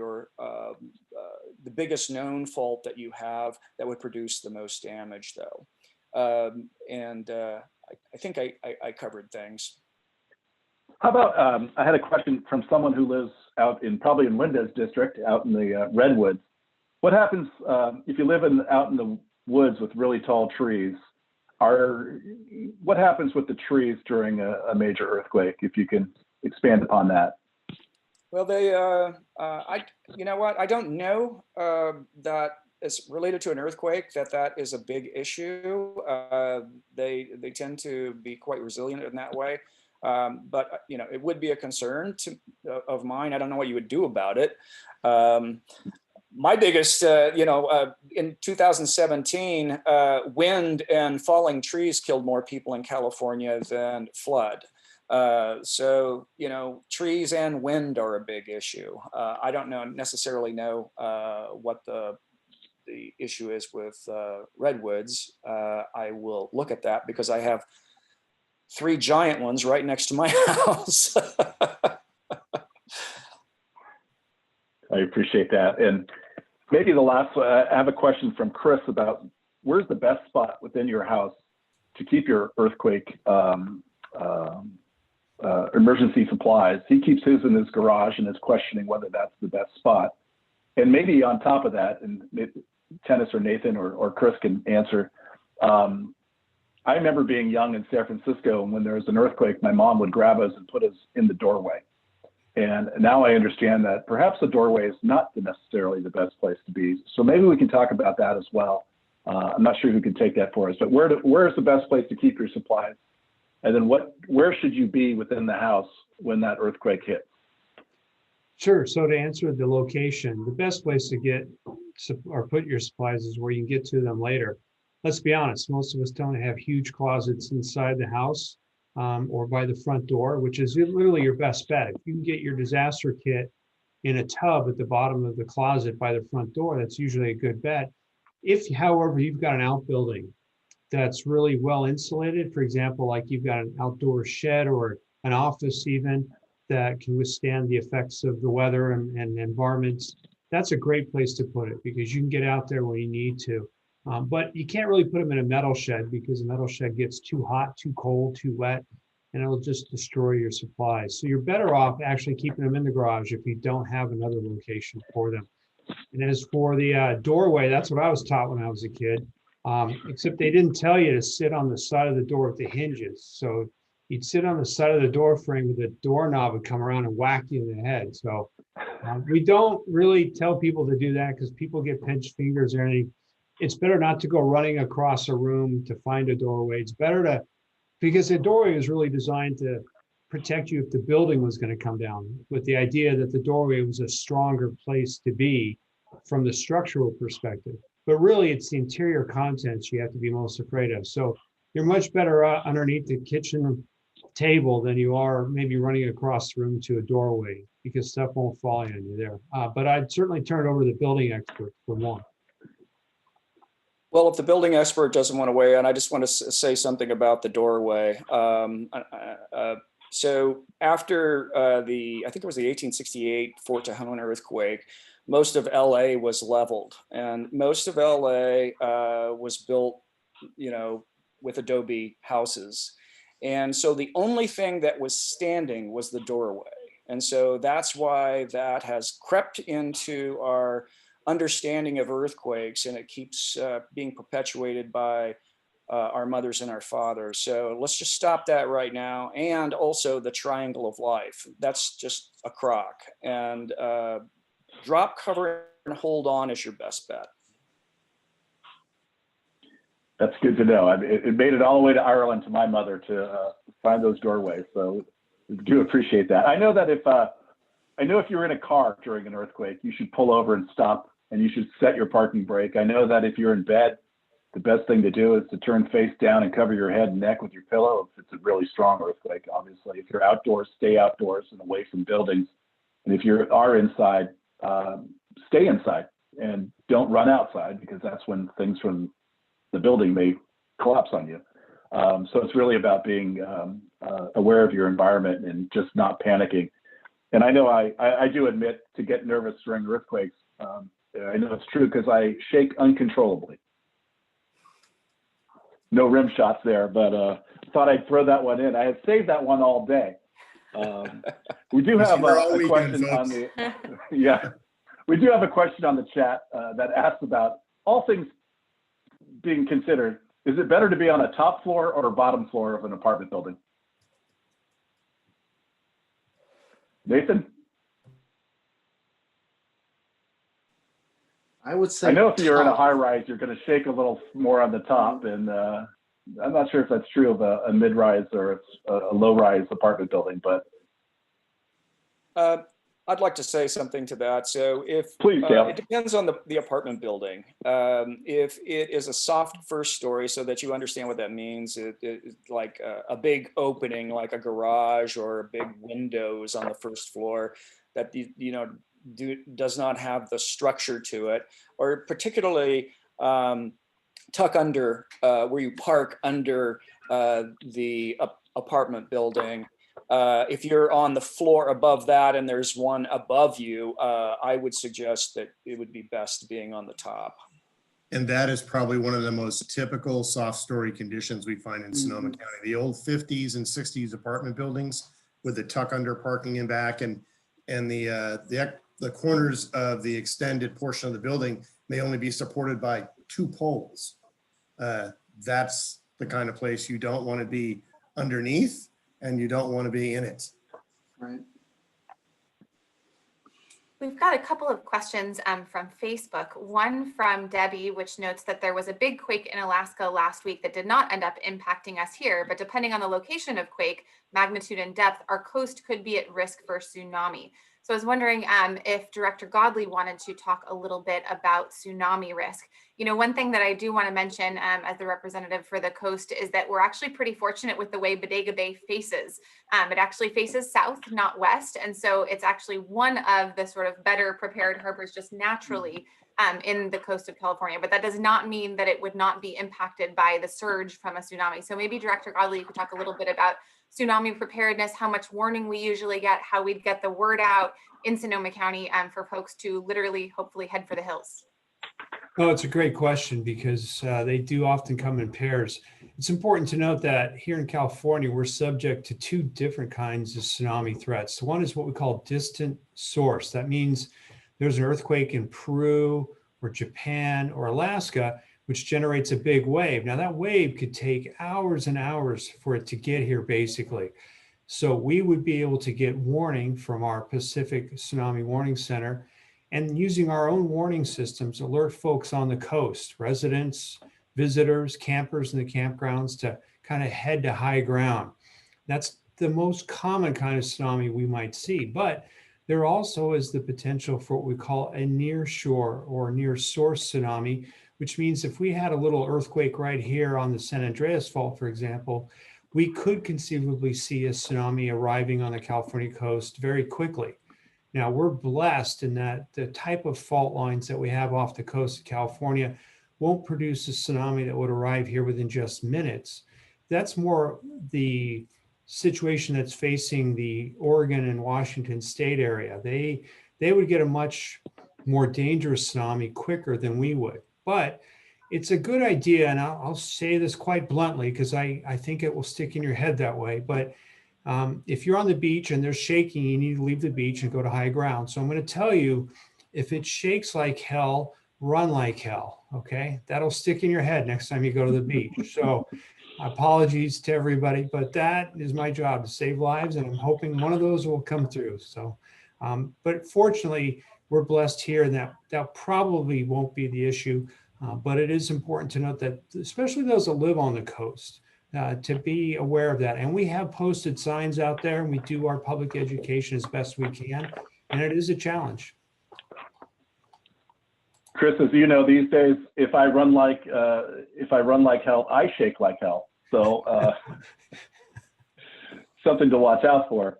the biggest known fault that you have that would produce the most damage, though. I think I covered things. How about, I had a question from someone who lives out probably in Linda's district, out in the Redwoods. What happens if you live out in the woods with really tall trees? What happens with the trees during a major earthquake, if you can expand upon that? Well, you know what? I don't know that it's related to an earthquake, that is a big issue. They tend to be quite resilient in that way. But it would be a concern of mine. I don't know what you would do about it. My biggest, in 2017, wind and falling trees killed more people in California than flood. So, trees and wind are a big issue. I don't necessarily know what the issue is with redwoods. I will look at that because I have 3 giant ones right next to my house. I appreciate that. And maybe the last one, I have a question from Chris about where's the best spot within your house to keep your earthquake emergency supplies. He keeps his in his garage and is questioning whether that's the best spot. And maybe on top of that, and Tennis or Nathan or Chris can answer, I remember being young in San Francisco, and when there was an earthquake, my mom would grab us and put us in the doorway. And now I understand that perhaps the doorway is not necessarily the best place to be. So maybe we can talk about that as well. I'm not sure who can take that for us, but where's the best place to keep your supplies? And then where should you be within the house when that earthquake hits? Sure. So to answer the location, the best place to get or put your supplies is where you can get to them later. let's be honest, most of us don't have huge closets inside the house or by the front door, which is literally your best bet. If you can get your disaster kit in a tub at the bottom of the closet by the front door, that's usually a good bet. If, however, you've got an outbuilding that's really well insulated, for example, like you've got an outdoor shed or an office even that can withstand the effects of the weather and environments, that's a great place to put it because you can get out there when you need to. But you can't really put them in a metal shed because a metal shed gets too hot, too cold, too wet, and it'll just destroy your supplies. So you're better off actually keeping them in the garage if you don't have another location for them. And as for the doorway, that's what I was taught when I was a kid, except they didn't tell you to sit on the side of the door with the hinges. So you'd sit on the side of the door frame with the doorknob would come around and whack you in the head. So we don't really tell people to do that because people get pinched fingers or anything. It's better not to go running across a room to find a doorway. It's better to, because the doorway is really designed to protect you if the building was going to come down, with the idea that the doorway was a stronger place to be from the structural perspective. But really, it's the interior contents you have to be most afraid of. So you're much better underneath the kitchen table than you are maybe running across the room to a doorway because stuff won't fall on you there. But I'd certainly turn it over to the building expert for more. Well, if the building expert doesn't want to weigh in, I just want to say something about the doorway. So after I think it was the 1868 Fort Tejon earthquake, most of LA was leveled, and most of LA was built, with adobe houses. And so the only thing that was standing was the doorway. And so that's why that has crept into our understanding of earthquakes, and it keeps being perpetuated by our mothers and our fathers. So let's just stop that right now. And also the triangle of life, that's just a crock. And drop, cover, and hold on is your best bet. That's good to know. It made it all the way to Ireland to my mother to find those doorways. So we do appreciate that. I know that if you're in a car during an earthquake, you should pull over and stop, and you should set your parking brake. I know that if you're in bed, the best thing to do is to turn face down and cover your head and neck with your pillow if it's a really strong earthquake, obviously. If you're outdoors, stay outdoors and away from buildings. And if you are inside, stay inside and don't run outside, because that's when things from the building may collapse on you. So it's really about being aware of your environment and just not panicking. And I know I do admit to get nervous during earthquakes. I know it's true because I shake uncontrollably. No rim shots there, but thought I'd throw that one in. I had saved that one all day. We do have a question on the we do have a question on the chat that asks about all things being considered. Is it better to be on a top floor or a bottom floor of an apartment building? Nathan? I would say I know if you're in a top. high rise, you're going to shake a little more on the top, and I'm not sure if that's true of a mid rise or it's a low rise apartment building, but I'd like to say something to that. So if please, Dale. It depends on the apartment building. If it is a soft first story, so that you understand what that means, it's like a big opening, like a garage or big windows on the first floor that does not have the structure to it, or particularly tuck under where you park under the apartment building. If you're on the floor above that and there's one above you, I would suggest that it would be best being on the top. And that is probably one of the most typical soft story conditions we find in Sonoma County. The old 50s and 60s apartment buildings with the tuck under parking in back, and the corners of the extended portion of the building may only be supported by 2 poles. That's the kind of place you don't want to be underneath, and you don't want to be in it. Right. We've got a couple of questions from Facebook. One from Debbie, which notes that there was a big quake in Alaska last week that did not end up impacting us here, but depending on the location of quake, magnitude and depth, our coast could be at risk for tsunami. So I was wondering if Director Godley wanted to talk a little bit about tsunami risk. You know, one thing that I do want to mention as the representative for the coast is that we're actually pretty fortunate with the way Bodega Bay faces. It actually faces south, not west. And so it's actually one of the sort of better prepared harbors just naturally in the coast of California. But that does not mean that it would not be impacted by the surge from a tsunami. So maybe Director Godley, you could talk a little bit about tsunami preparedness, how much warning we usually get, how we'd get the word out in Sonoma County for folks to literally, hopefully head for the hills. Oh, it's a great question because they do often come in pairs. It's important to note that here in California, we're subject to two different kinds of tsunami threats. One is what we call distant source. That means there's an earthquake in Peru or Japan or Alaska, which generates a big wave. Now that wave could take hours and hours for it to get here, basically. So we would be able to get warning from our Pacific Tsunami Warning Center, and using our own warning systems, alert folks on the coast, residents, visitors, campers in the campgrounds to kind of head to high ground. That's the most common kind of tsunami we might see, but there also is the potential for what we call a near shore or near source tsunami, which means if we had a little earthquake right here on the San Andreas Fault, for example, we could conceivably see a tsunami arriving on the California coast very quickly. Now, we're blessed in that the type of fault lines that we have off the coast of California won't produce a tsunami that would arrive here within just minutes. That's more the situation that's facing the Oregon and Washington state area. They would get a much more dangerous tsunami quicker than we would. But it's a good idea, and I'll say this quite bluntly because I think it will stick in your head that way, but if you're on the beach and there's shaking, you need to leave the beach and go to high ground. So I'm going to tell you, if it shakes like hell, run like hell, okay? That'll stick in your head next time you go to the beach. So apologies to everybody, but that is my job, to save lives, and I'm hoping one of those will come through. So, but fortunately, we're blessed here, and that probably won't be the issue. But it is important to note that, especially those that live on the coast, to be aware of that. And we have posted signs out there, and we do our public education as best we can. And it is a challenge. Chris, as you know, these days, if I run like hell, I shake like hell. So something to watch out for.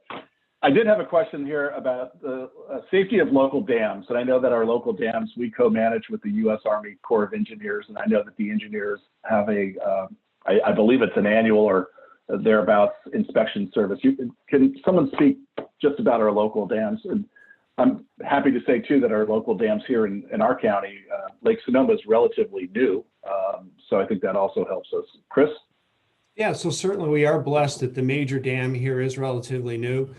I did have a question here about the safety of local dams. And I know that our local dams, we co-manage with the U.S. Army Corps of Engineers. And I know that the engineers have I believe it's an annual or thereabouts inspection service. Can someone speak just about our local dams? And I'm happy to say too that our local dams here in our county, Lake Sonoma, is relatively new. So I think that also helps us. Chris? Yeah, so certainly we are blessed that the major dam here is relatively new,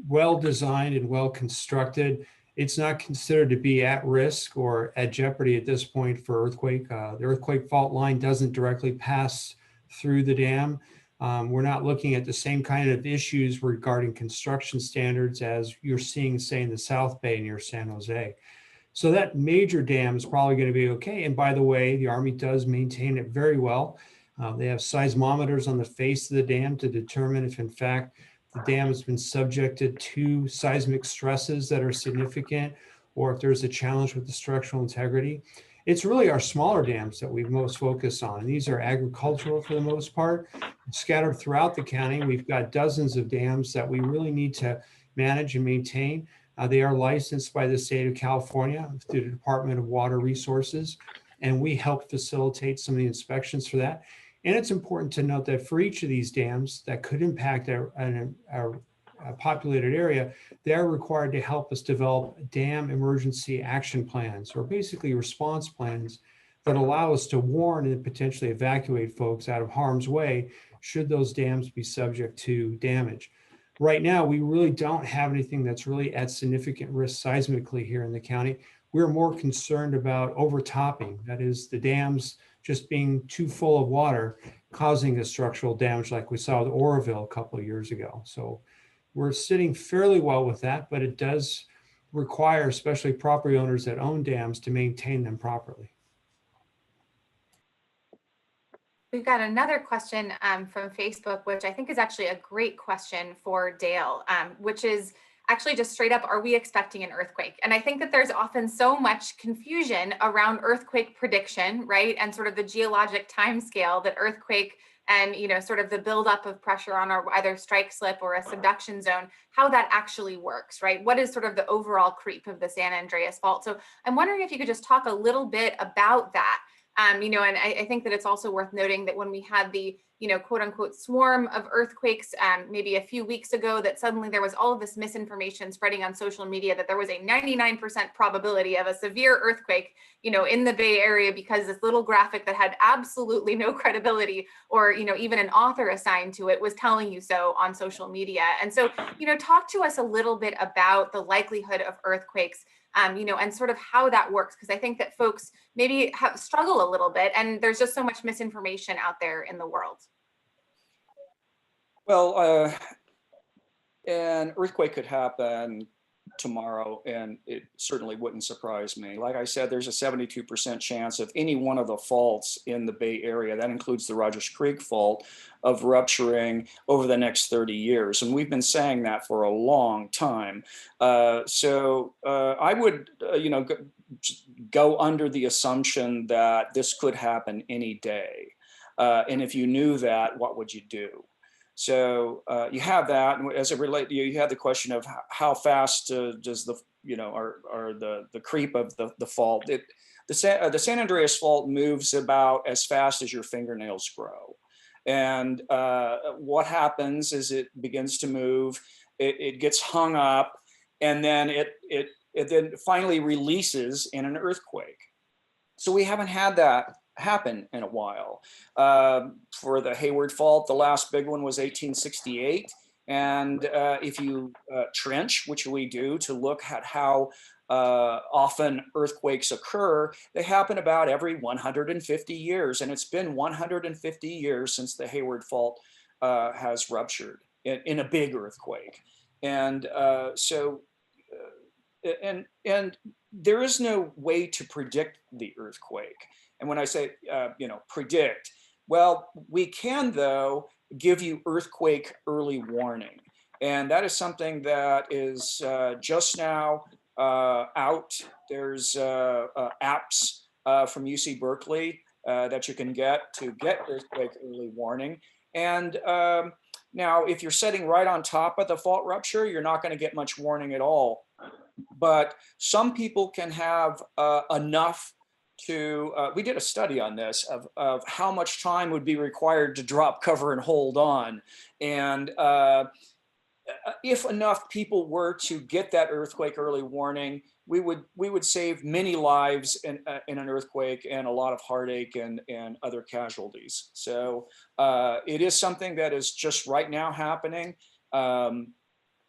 well designed and well constructed. It's not considered to be at risk or at jeopardy at this point for earthquake. The earthquake fault line doesn't directly pass through the dam. We're not looking at the same kind of issues regarding construction standards as you're seeing, say, in the South Bay near San Jose. So that major dam is probably going to be okay. And by the way, the Army does maintain it very well. They have seismometers on the face of the dam to determine if, in fact, the dam has been subjected to seismic stresses that are significant, or if there's a challenge with the structural integrity. It's really our smaller dams that we most focus on. And these are agricultural for the most part. Scattered throughout the county, we've got dozens of dams that we really need to manage and maintain. They are licensed by the state of California through the Department of Water Resources, and we help facilitate some of the inspections for that. And it's important to note that for each of these dams that could impact a populated area, they are required to help us develop dam emergency action plans, or basically response plans that allow us to warn and potentially evacuate folks out of harm's way should those dams be subject to damage. Right now, we really don't have anything that's really at significant risk seismically here in the county. We're more concerned about overtopping, that is, the dams just being too full of water, causing the structural damage like we saw with Oroville a couple of years ago. So we're sitting fairly well with that, but it does require, especially property owners that own dams, to maintain them properly. We've got another question from Facebook, which I think is actually a great question for Dale, which is, actually just straight up, are we expecting an earthquake? And I think that there's often so much confusion around earthquake prediction, right? And sort of the geologic timescale that earthquake and, you know, sort of the buildup of pressure on our either strike slip or a subduction zone, how that actually works, right? What is sort of the overall creep of the San Andreas Fault? So I'm wondering if you could just talk a little bit about that. You know, and I think that it's also worth noting that when we had the, you know, quote unquote swarm of earthquakes maybe a few weeks ago, that suddenly there was all of this misinformation spreading on social media that there was a 99% probability of a severe earthquake, you know, in the Bay Area, because this little graphic that had absolutely no credibility or, you know, even an author assigned to it was telling you so on social media. And so, you know, talk to us a little bit about the likelihood of earthquakes, you know, and sort of how that works, because I think that folks maybe struggle a little bit, and there's just so much misinformation out there in the world. Well, an earthquake could happen tomorrow, and it certainly wouldn't surprise me. Like I said, there's a 72% chance of any one of the faults in the Bay Area, that includes the Rogers Creek Fault, of rupturing over the next 30 years. And we've been saying that for a long time. So I would, you know, go under the assumption that this could happen any day. And if you knew that, what would you do? So you have that, and as it relates, you have the question of how fast does the, you know, are the creep of the fault. The San Andreas Fault moves about as fast as your fingernails grow, and what happens is it begins to move, it gets hung up, and then it then finally releases in an earthquake. So we haven't had that happen in a while. For the Hayward Fault, the last big one was 1868. And if you trench, which we do to look at how often earthquakes occur, they happen about every 150 years. And it's been 150 years since the Hayward Fault has ruptured in a big earthquake. And and there is no way to predict the earthquake. And when I say, you know, predict, well, we can, though, give you earthquake early warning. And that is something that is just now out. There's apps from UC Berkeley that you can get to get earthquake early warning. And now, if you're sitting right on top of the fault rupture, you're not going to get much warning at all. But some people can have enough to, we did a study on this of how much time would be required to drop cover and hold on. And if enough people were to get that earthquake early warning, we would save many lives in an earthquake and a lot of heartache and other casualties. So it is something that is just right now happening.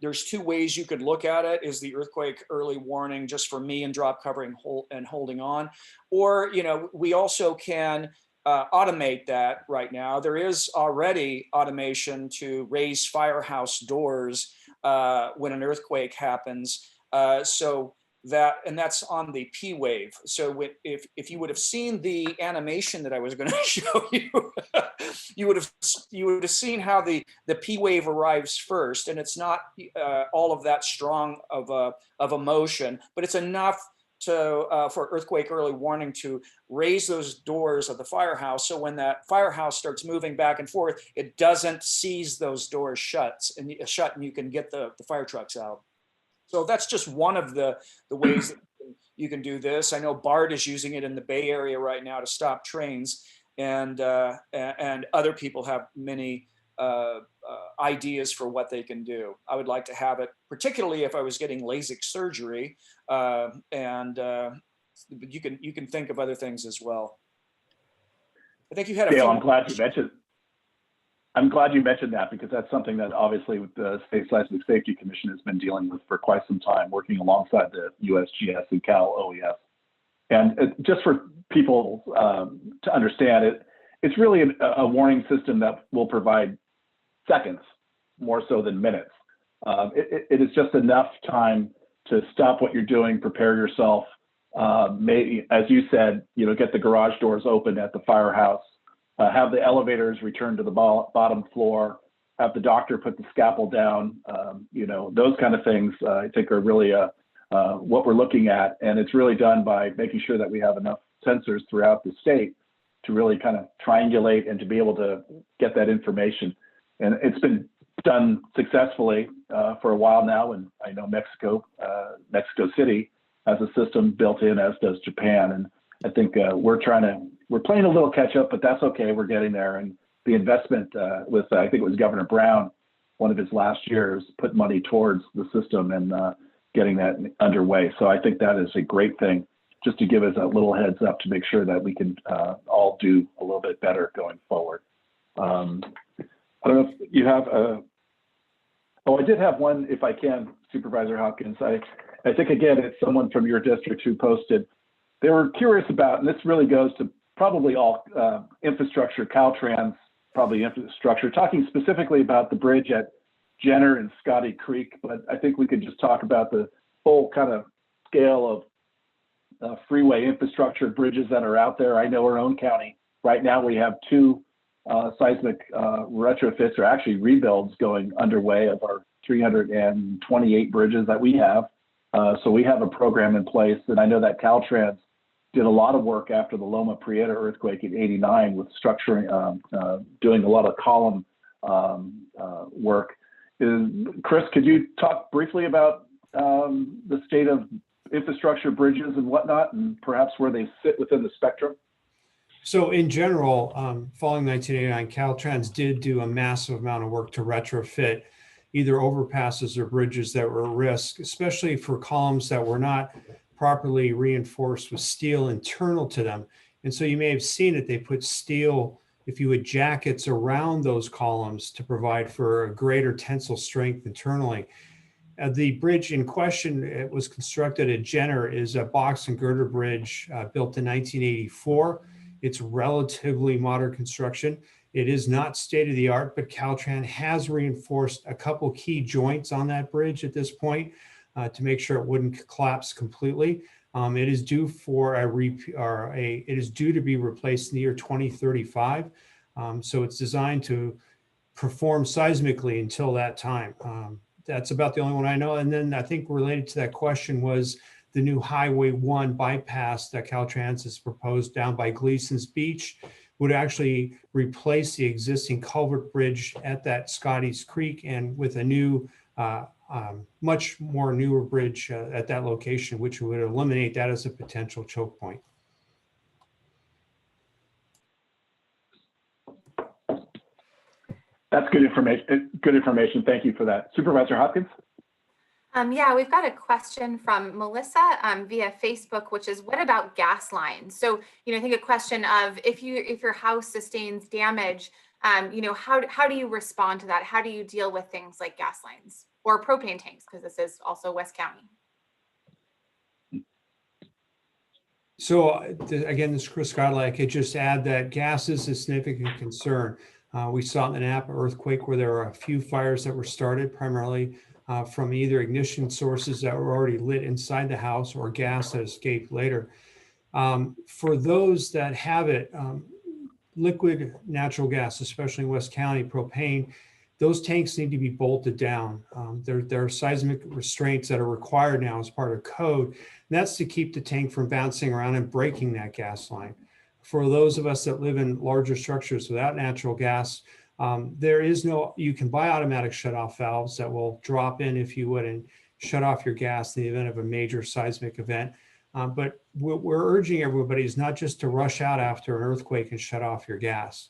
There's two ways you could look at it: is the earthquake early warning just for me and drop covering and holding on, or, you know, we also can automate that right now. There is already automation to raise firehouse doors when an earthquake happens. So that's on the P wave. So if you would have seen the animation that I was going to show you, you would have seen how the P wave arrives first, and it's not all of that strong of a motion, but it's enough to for earthquake early warning to raise those doors of the firehouse. So when that firehouse starts moving back and forth, it doesn't seize those doors shut, and you can get the fire trucks out. So that's just one of the ways that you can do this. I know BART is using it in the Bay Area right now to stop trains, and other people have many ideas for what they can do. I would like to have it, particularly if I was getting LASIK surgery, and you can think of other things as well. I think you had a Dale, few. I'm glad you mentioned that, because that's something that obviously the State Seismic Safety Commission has been dealing with for quite some time, working alongside the USGS and Cal OES. And just for people to understand it, it's really a warning system that will provide seconds more so than minutes. It is just enough time to stop what you're doing, prepare yourself, maybe, as you said, you know, get the garage doors open at the firehouse, have the elevators return to the bottom floor, have the doctor put the scalpel down. You know, those kind of things I think are really what we're looking at. And it's really done by making sure that we have enough sensors throughout the state to really kind of triangulate and to be able to get that information. And it's been done successfully for a while now. And I know Mexico City has a system built in, as does Japan. And I think we're playing a little catch up, but that's okay. We're getting there. And the investment with, I think it was Governor Brown, one of his last years, put money towards the system and getting that underway. So I think that is a great thing, just to give us a little heads up to make sure that we can all do a little bit better going forward. I don't know if you have I did have one, if I can, Supervisor Hopkins. I think, again, it's someone from your district who posted. They were curious about, and this really goes to probably all infrastructure, Caltrans, probably infrastructure, talking specifically about the bridge at Jenner and Scotty Creek, but I think we could just talk about the whole kind of scale of freeway infrastructure bridges that are out there. I know our own county, right now we have 2 seismic retrofits, or actually rebuilds, going underway of our 328 bridges that we have. So we have a program in place, and I know that Caltrans did a lot of work after the Loma Prieta earthquake in '89 with structuring, doing a lot of column work. Chris, could you talk briefly about the state of infrastructure, bridges and whatnot, and perhaps where they sit within the spectrum? So in general, following 1989, Caltrans did do a massive amount of work to retrofit either overpasses or bridges that were at risk, especially for columns that were not properly reinforced with steel internal to them. And so you may have seen it, they put steel, if you would, jackets around those columns to provide for a greater tensile strength internally. The bridge in question, it was constructed at Jenner, is a box and girder bridge built in 1984. It's relatively modern construction. It is not state of the art, but Caltrans has reinforced a couple key joints on that bridge at this point to make sure it wouldn't collapse completely. It is due for it is due to be replaced in the year 2035. So it's designed to perform seismically until that time. That's about the only one I know. And then I think related to that question was the new Highway 1 bypass that Caltrans has proposed down by Gleason's Beach would actually replace the existing culvert bridge at that Scotty's Creek, and with a new, much more newer bridge at that location, which would eliminate that as a potential choke point. That's good information. Good information. Thank you for that. Supervisor Hopkins? Yeah, we've got a question from Melissa via Facebook, which is, what about gas lines? So, I think a question of if your house sustains damage, how do you respond to that? How do you deal with things like gas lines or propane tanks? Because this is also West County. So again, this is Chris Godley. I could just add that gas is a significant concern. We saw in the Napa earthquake where there were a few fires that were started primarily from either ignition sources that were already lit inside the house or gas that escaped later. For those that have it, liquid natural gas, especially in West County, propane, those tanks need to be bolted down. There are seismic restraints that are required now as part of code. And that's to keep the tank from bouncing around and breaking that gas line. For those of us that live in larger structures without natural gas, you can buy automatic shutoff valves that will drop in, if you would, and shut off your gas in the event of a major seismic event. But what we're urging everybody is not just to rush out after an earthquake and shut off your gas.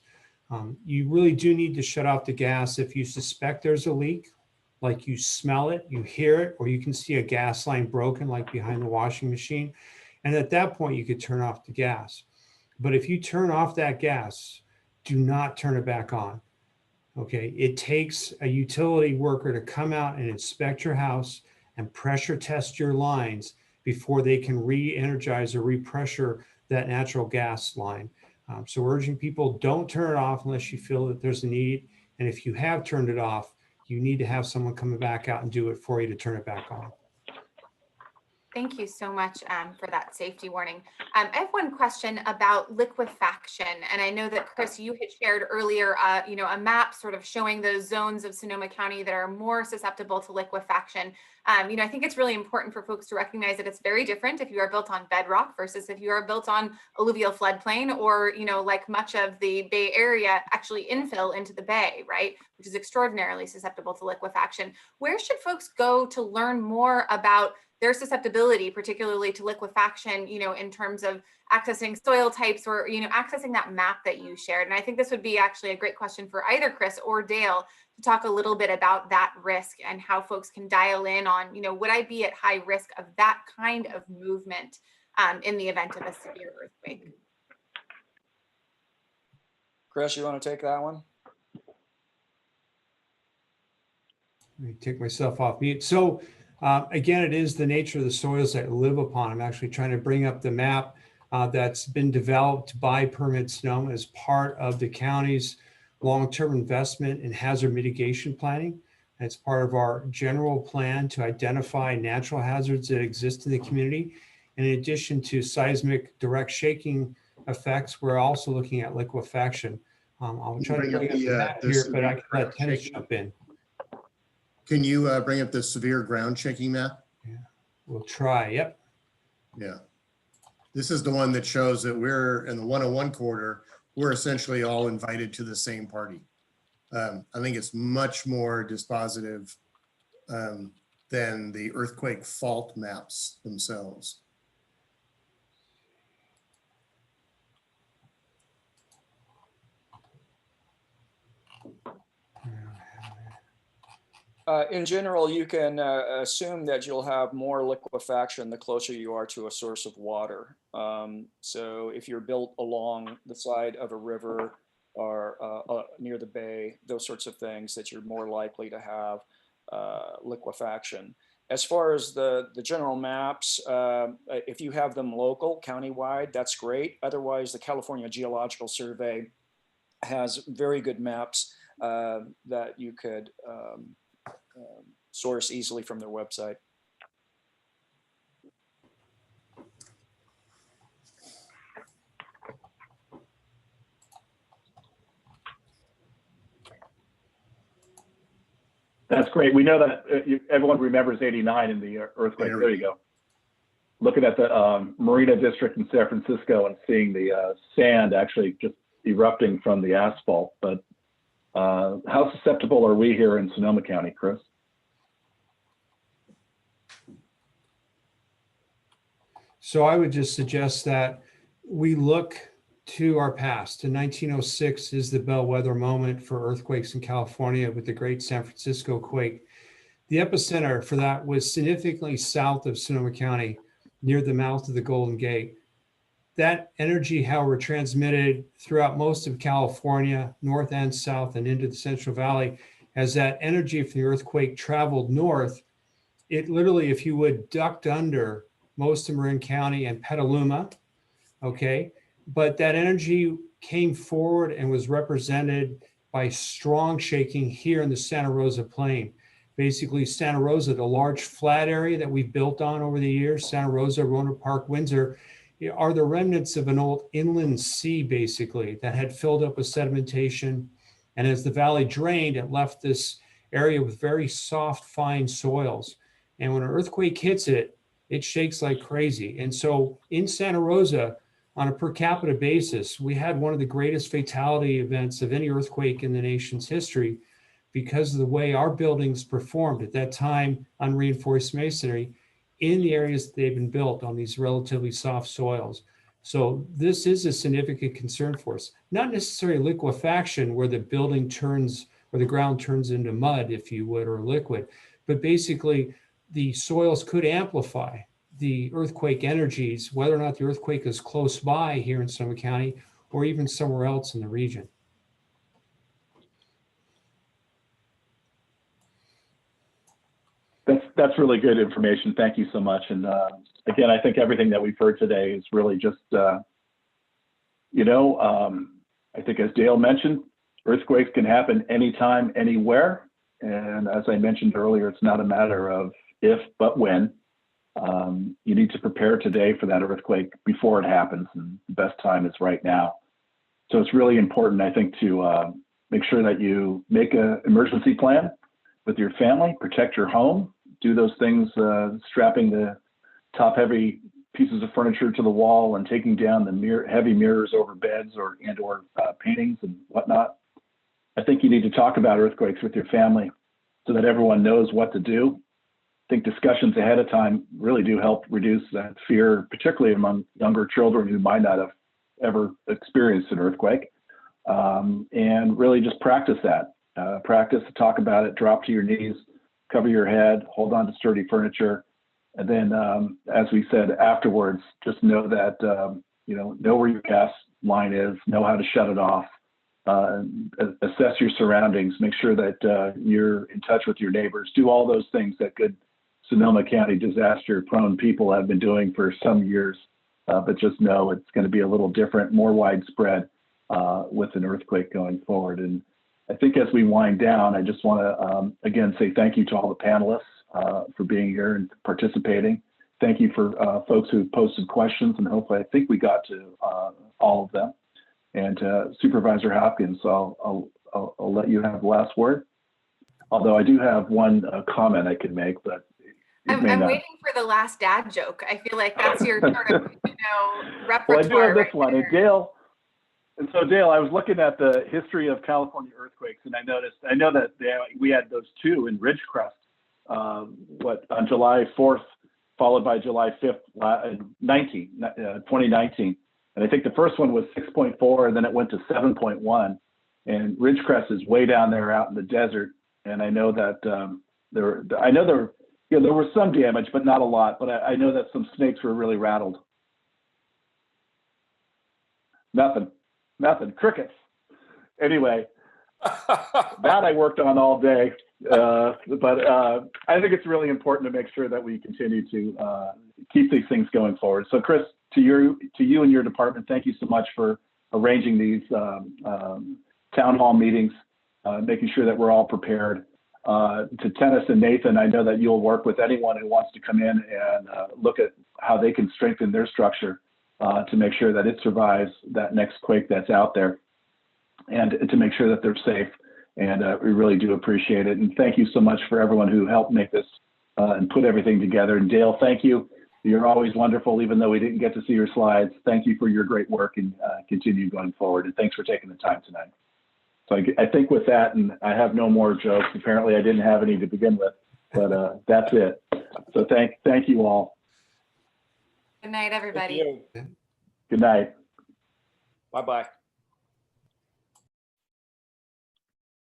You really do need to shut off the gas if you suspect there's a leak, like you smell it, you hear it, or you can see a gas line broken, like behind the washing machine. And at that point, you could turn off the gas. But if you turn off that gas, do not turn it back on. Okay, it takes a utility worker to come out and inspect your house and pressure test your lines before they can re-energize or repressure that natural gas line. So we're urging people, don't turn it off unless you feel that there's a need. And if you have turned it off, you need to have someone coming back out and do it for you to turn it back on. Thank you so much for that safety warning. I have one question about liquefaction, and I know that Chris, you had shared earlier, a map sort of showing those zones of Sonoma County that are more susceptible to liquefaction. I think it's really important for folks to recognize that it's very different if you are built on bedrock versus if you are built on alluvial floodplain, or like much of the Bay Area, actually infill into the bay, right, which is extraordinarily susceptible to liquefaction. Where should folks go to learn more about their susceptibility, particularly to liquefaction, in terms of accessing soil types, or, accessing that map that you shared? And I think this would be actually a great question for either Chris or Dale to talk a little bit about that risk and how folks can dial in on, would I be at high risk of that kind of movement in the event of a severe earthquake? Chris, you want to take that one? Let me take myself off mute. So again, it is the nature of the soils that live upon. I'm actually trying to bring up the map that's been developed by Permit Sonoma as part of the county's long-term investment in hazard mitigation planning. It's part of our general plan to identify natural hazards that exist in the community. In addition to seismic direct shaking effects, we're also looking at liquefaction. I'll try to bring up the map here, but I can let Dennis jump in. Can you bring up the severe ground shaking map? Yeah, we'll try. Yep. Yeah. This is the one that shows that we're in the 101 corridor. We're essentially all invited to the same party. I think it's much more dispositive than the earthquake fault maps themselves. In general, you can assume that you'll have more liquefaction the closer you are to a source of water. So if you're built along the side of a river or near the bay, those sorts of things, that you're more likely to have liquefaction. As far as the general maps, if you have them local, countywide, that's great. Otherwise, the California Geological Survey has very good maps that you could source easily from their website. That's great. We know that everyone remembers '89 in the earthquake. There you go. Looking at the Marina District in San Francisco and seeing the sand actually just erupting from the asphalt. But how susceptible are we here in Sonoma County, Chris? So I would just suggest that we look to our past. In 1906 is the bellwether moment for earthquakes in California with the Great San Francisco quake. The epicenter for that was significantly south of Sonoma County, near the mouth of the Golden Gate. That energy, however, transmitted throughout most of California, north and south, and into the Central Valley. As that energy from the earthquake traveled north, it literally, if you would, ducked under most of Marin County and Petaluma, okay? But that energy came forward and was represented by strong shaking here in the Santa Rosa Plain. Basically, Santa Rosa, the large flat area that we've built on over the years, Santa Rosa, Roanoke Park, Windsor, are the remnants of an old inland sea, basically, that had filled up with sedimentation. And as the valley drained, it left this area with very soft, fine soils. And when an earthquake hits it, it shakes like crazy. And so in Santa Rosa, on a per capita basis, we had one of the greatest fatality events of any earthquake in the nation's history because of the way our buildings performed at that time on reinforced masonry in the areas that they've been built on these relatively soft soils. So this is a significant concern for us. Not necessarily liquefaction where the building turns or the ground turns into mud, if you would, or liquid, but basically the soils could amplify the earthquake energies, whether or not the earthquake is close by here in Sonoma County or even somewhere else in the region. That's really good information. Thank you so much. And again, I think everything that we've heard today is really just, I think as Dale mentioned, earthquakes can happen anytime, anywhere. And as I mentioned earlier, it's not a matter of if, but when. You need to prepare today for that earthquake before it happens, and the best time is right now. So it's really important, I think, to make sure that you make an emergency plan with your family, protect your home, do those things, strapping the top heavy pieces of furniture to the wall and taking down the heavy mirrors over beds or paintings and whatnot. I think you need to talk about earthquakes with your family so that everyone knows what to do. I think discussions ahead of time really do help reduce that fear, particularly among younger children who might not have ever experienced an earthquake. And really just practice that. Practice to talk about it, drop to your knees, cover your head, hold on to sturdy furniture. And then, as we said afterwards, just know that, know where your gas line is, know how to shut it off, assess your surroundings, make sure that you're in touch with your neighbors, do all those things that good Sonoma County disaster-prone people have been doing for some years. But just know it's going to be a little different, more widespread with an earthquake going forward. And I think as we wind down, I just want to, again, say thank you to all the panelists for being here and participating. Thank you for folks who posted questions, and hopefully I think we got to all of them. And Supervisor Hopkins, I'll let you have the last word. Although I do have one comment I could make, but I'm waiting for the last dad joke. I feel like that's your sort of, repertoire. Well, I do have this right one. there. And Dale, I was looking at the history of California earthquakes, and I know that we had those two in Ridgecrest, on July 4th, followed by July 5th, 2019. And I think the first one was 6.4, and then it went to 7.1. And Ridgecrest is way down there out in the desert. And I know that there was some damage, but not a lot. But I know that some snakes were really rattled. Nothing. Crickets. Anyway, that I worked on all day. But I think it's really important to make sure that we continue to keep these things going forward. So, Chris, to you and your department, thank you so much for arranging these town hall meetings, making sure that we're all prepared. To Tennis and Nathan, I know that you'll work with anyone who wants to come in and look at how they can strengthen their structure to make sure that it survives that next quake that's out there, and to make sure that they're safe. And we really do appreciate it. And thank you so much for everyone who helped make this and put everything together. And Dale, thank you. You're always wonderful, even though we didn't get to see your slides. Thank you for your great work, and continue going forward. And thanks for taking the time tonight. So I think with that, and I have no more jokes. Apparently I didn't have any to begin with, but that's it. So thank you all. Good night, everybody. Good night. Bye-bye.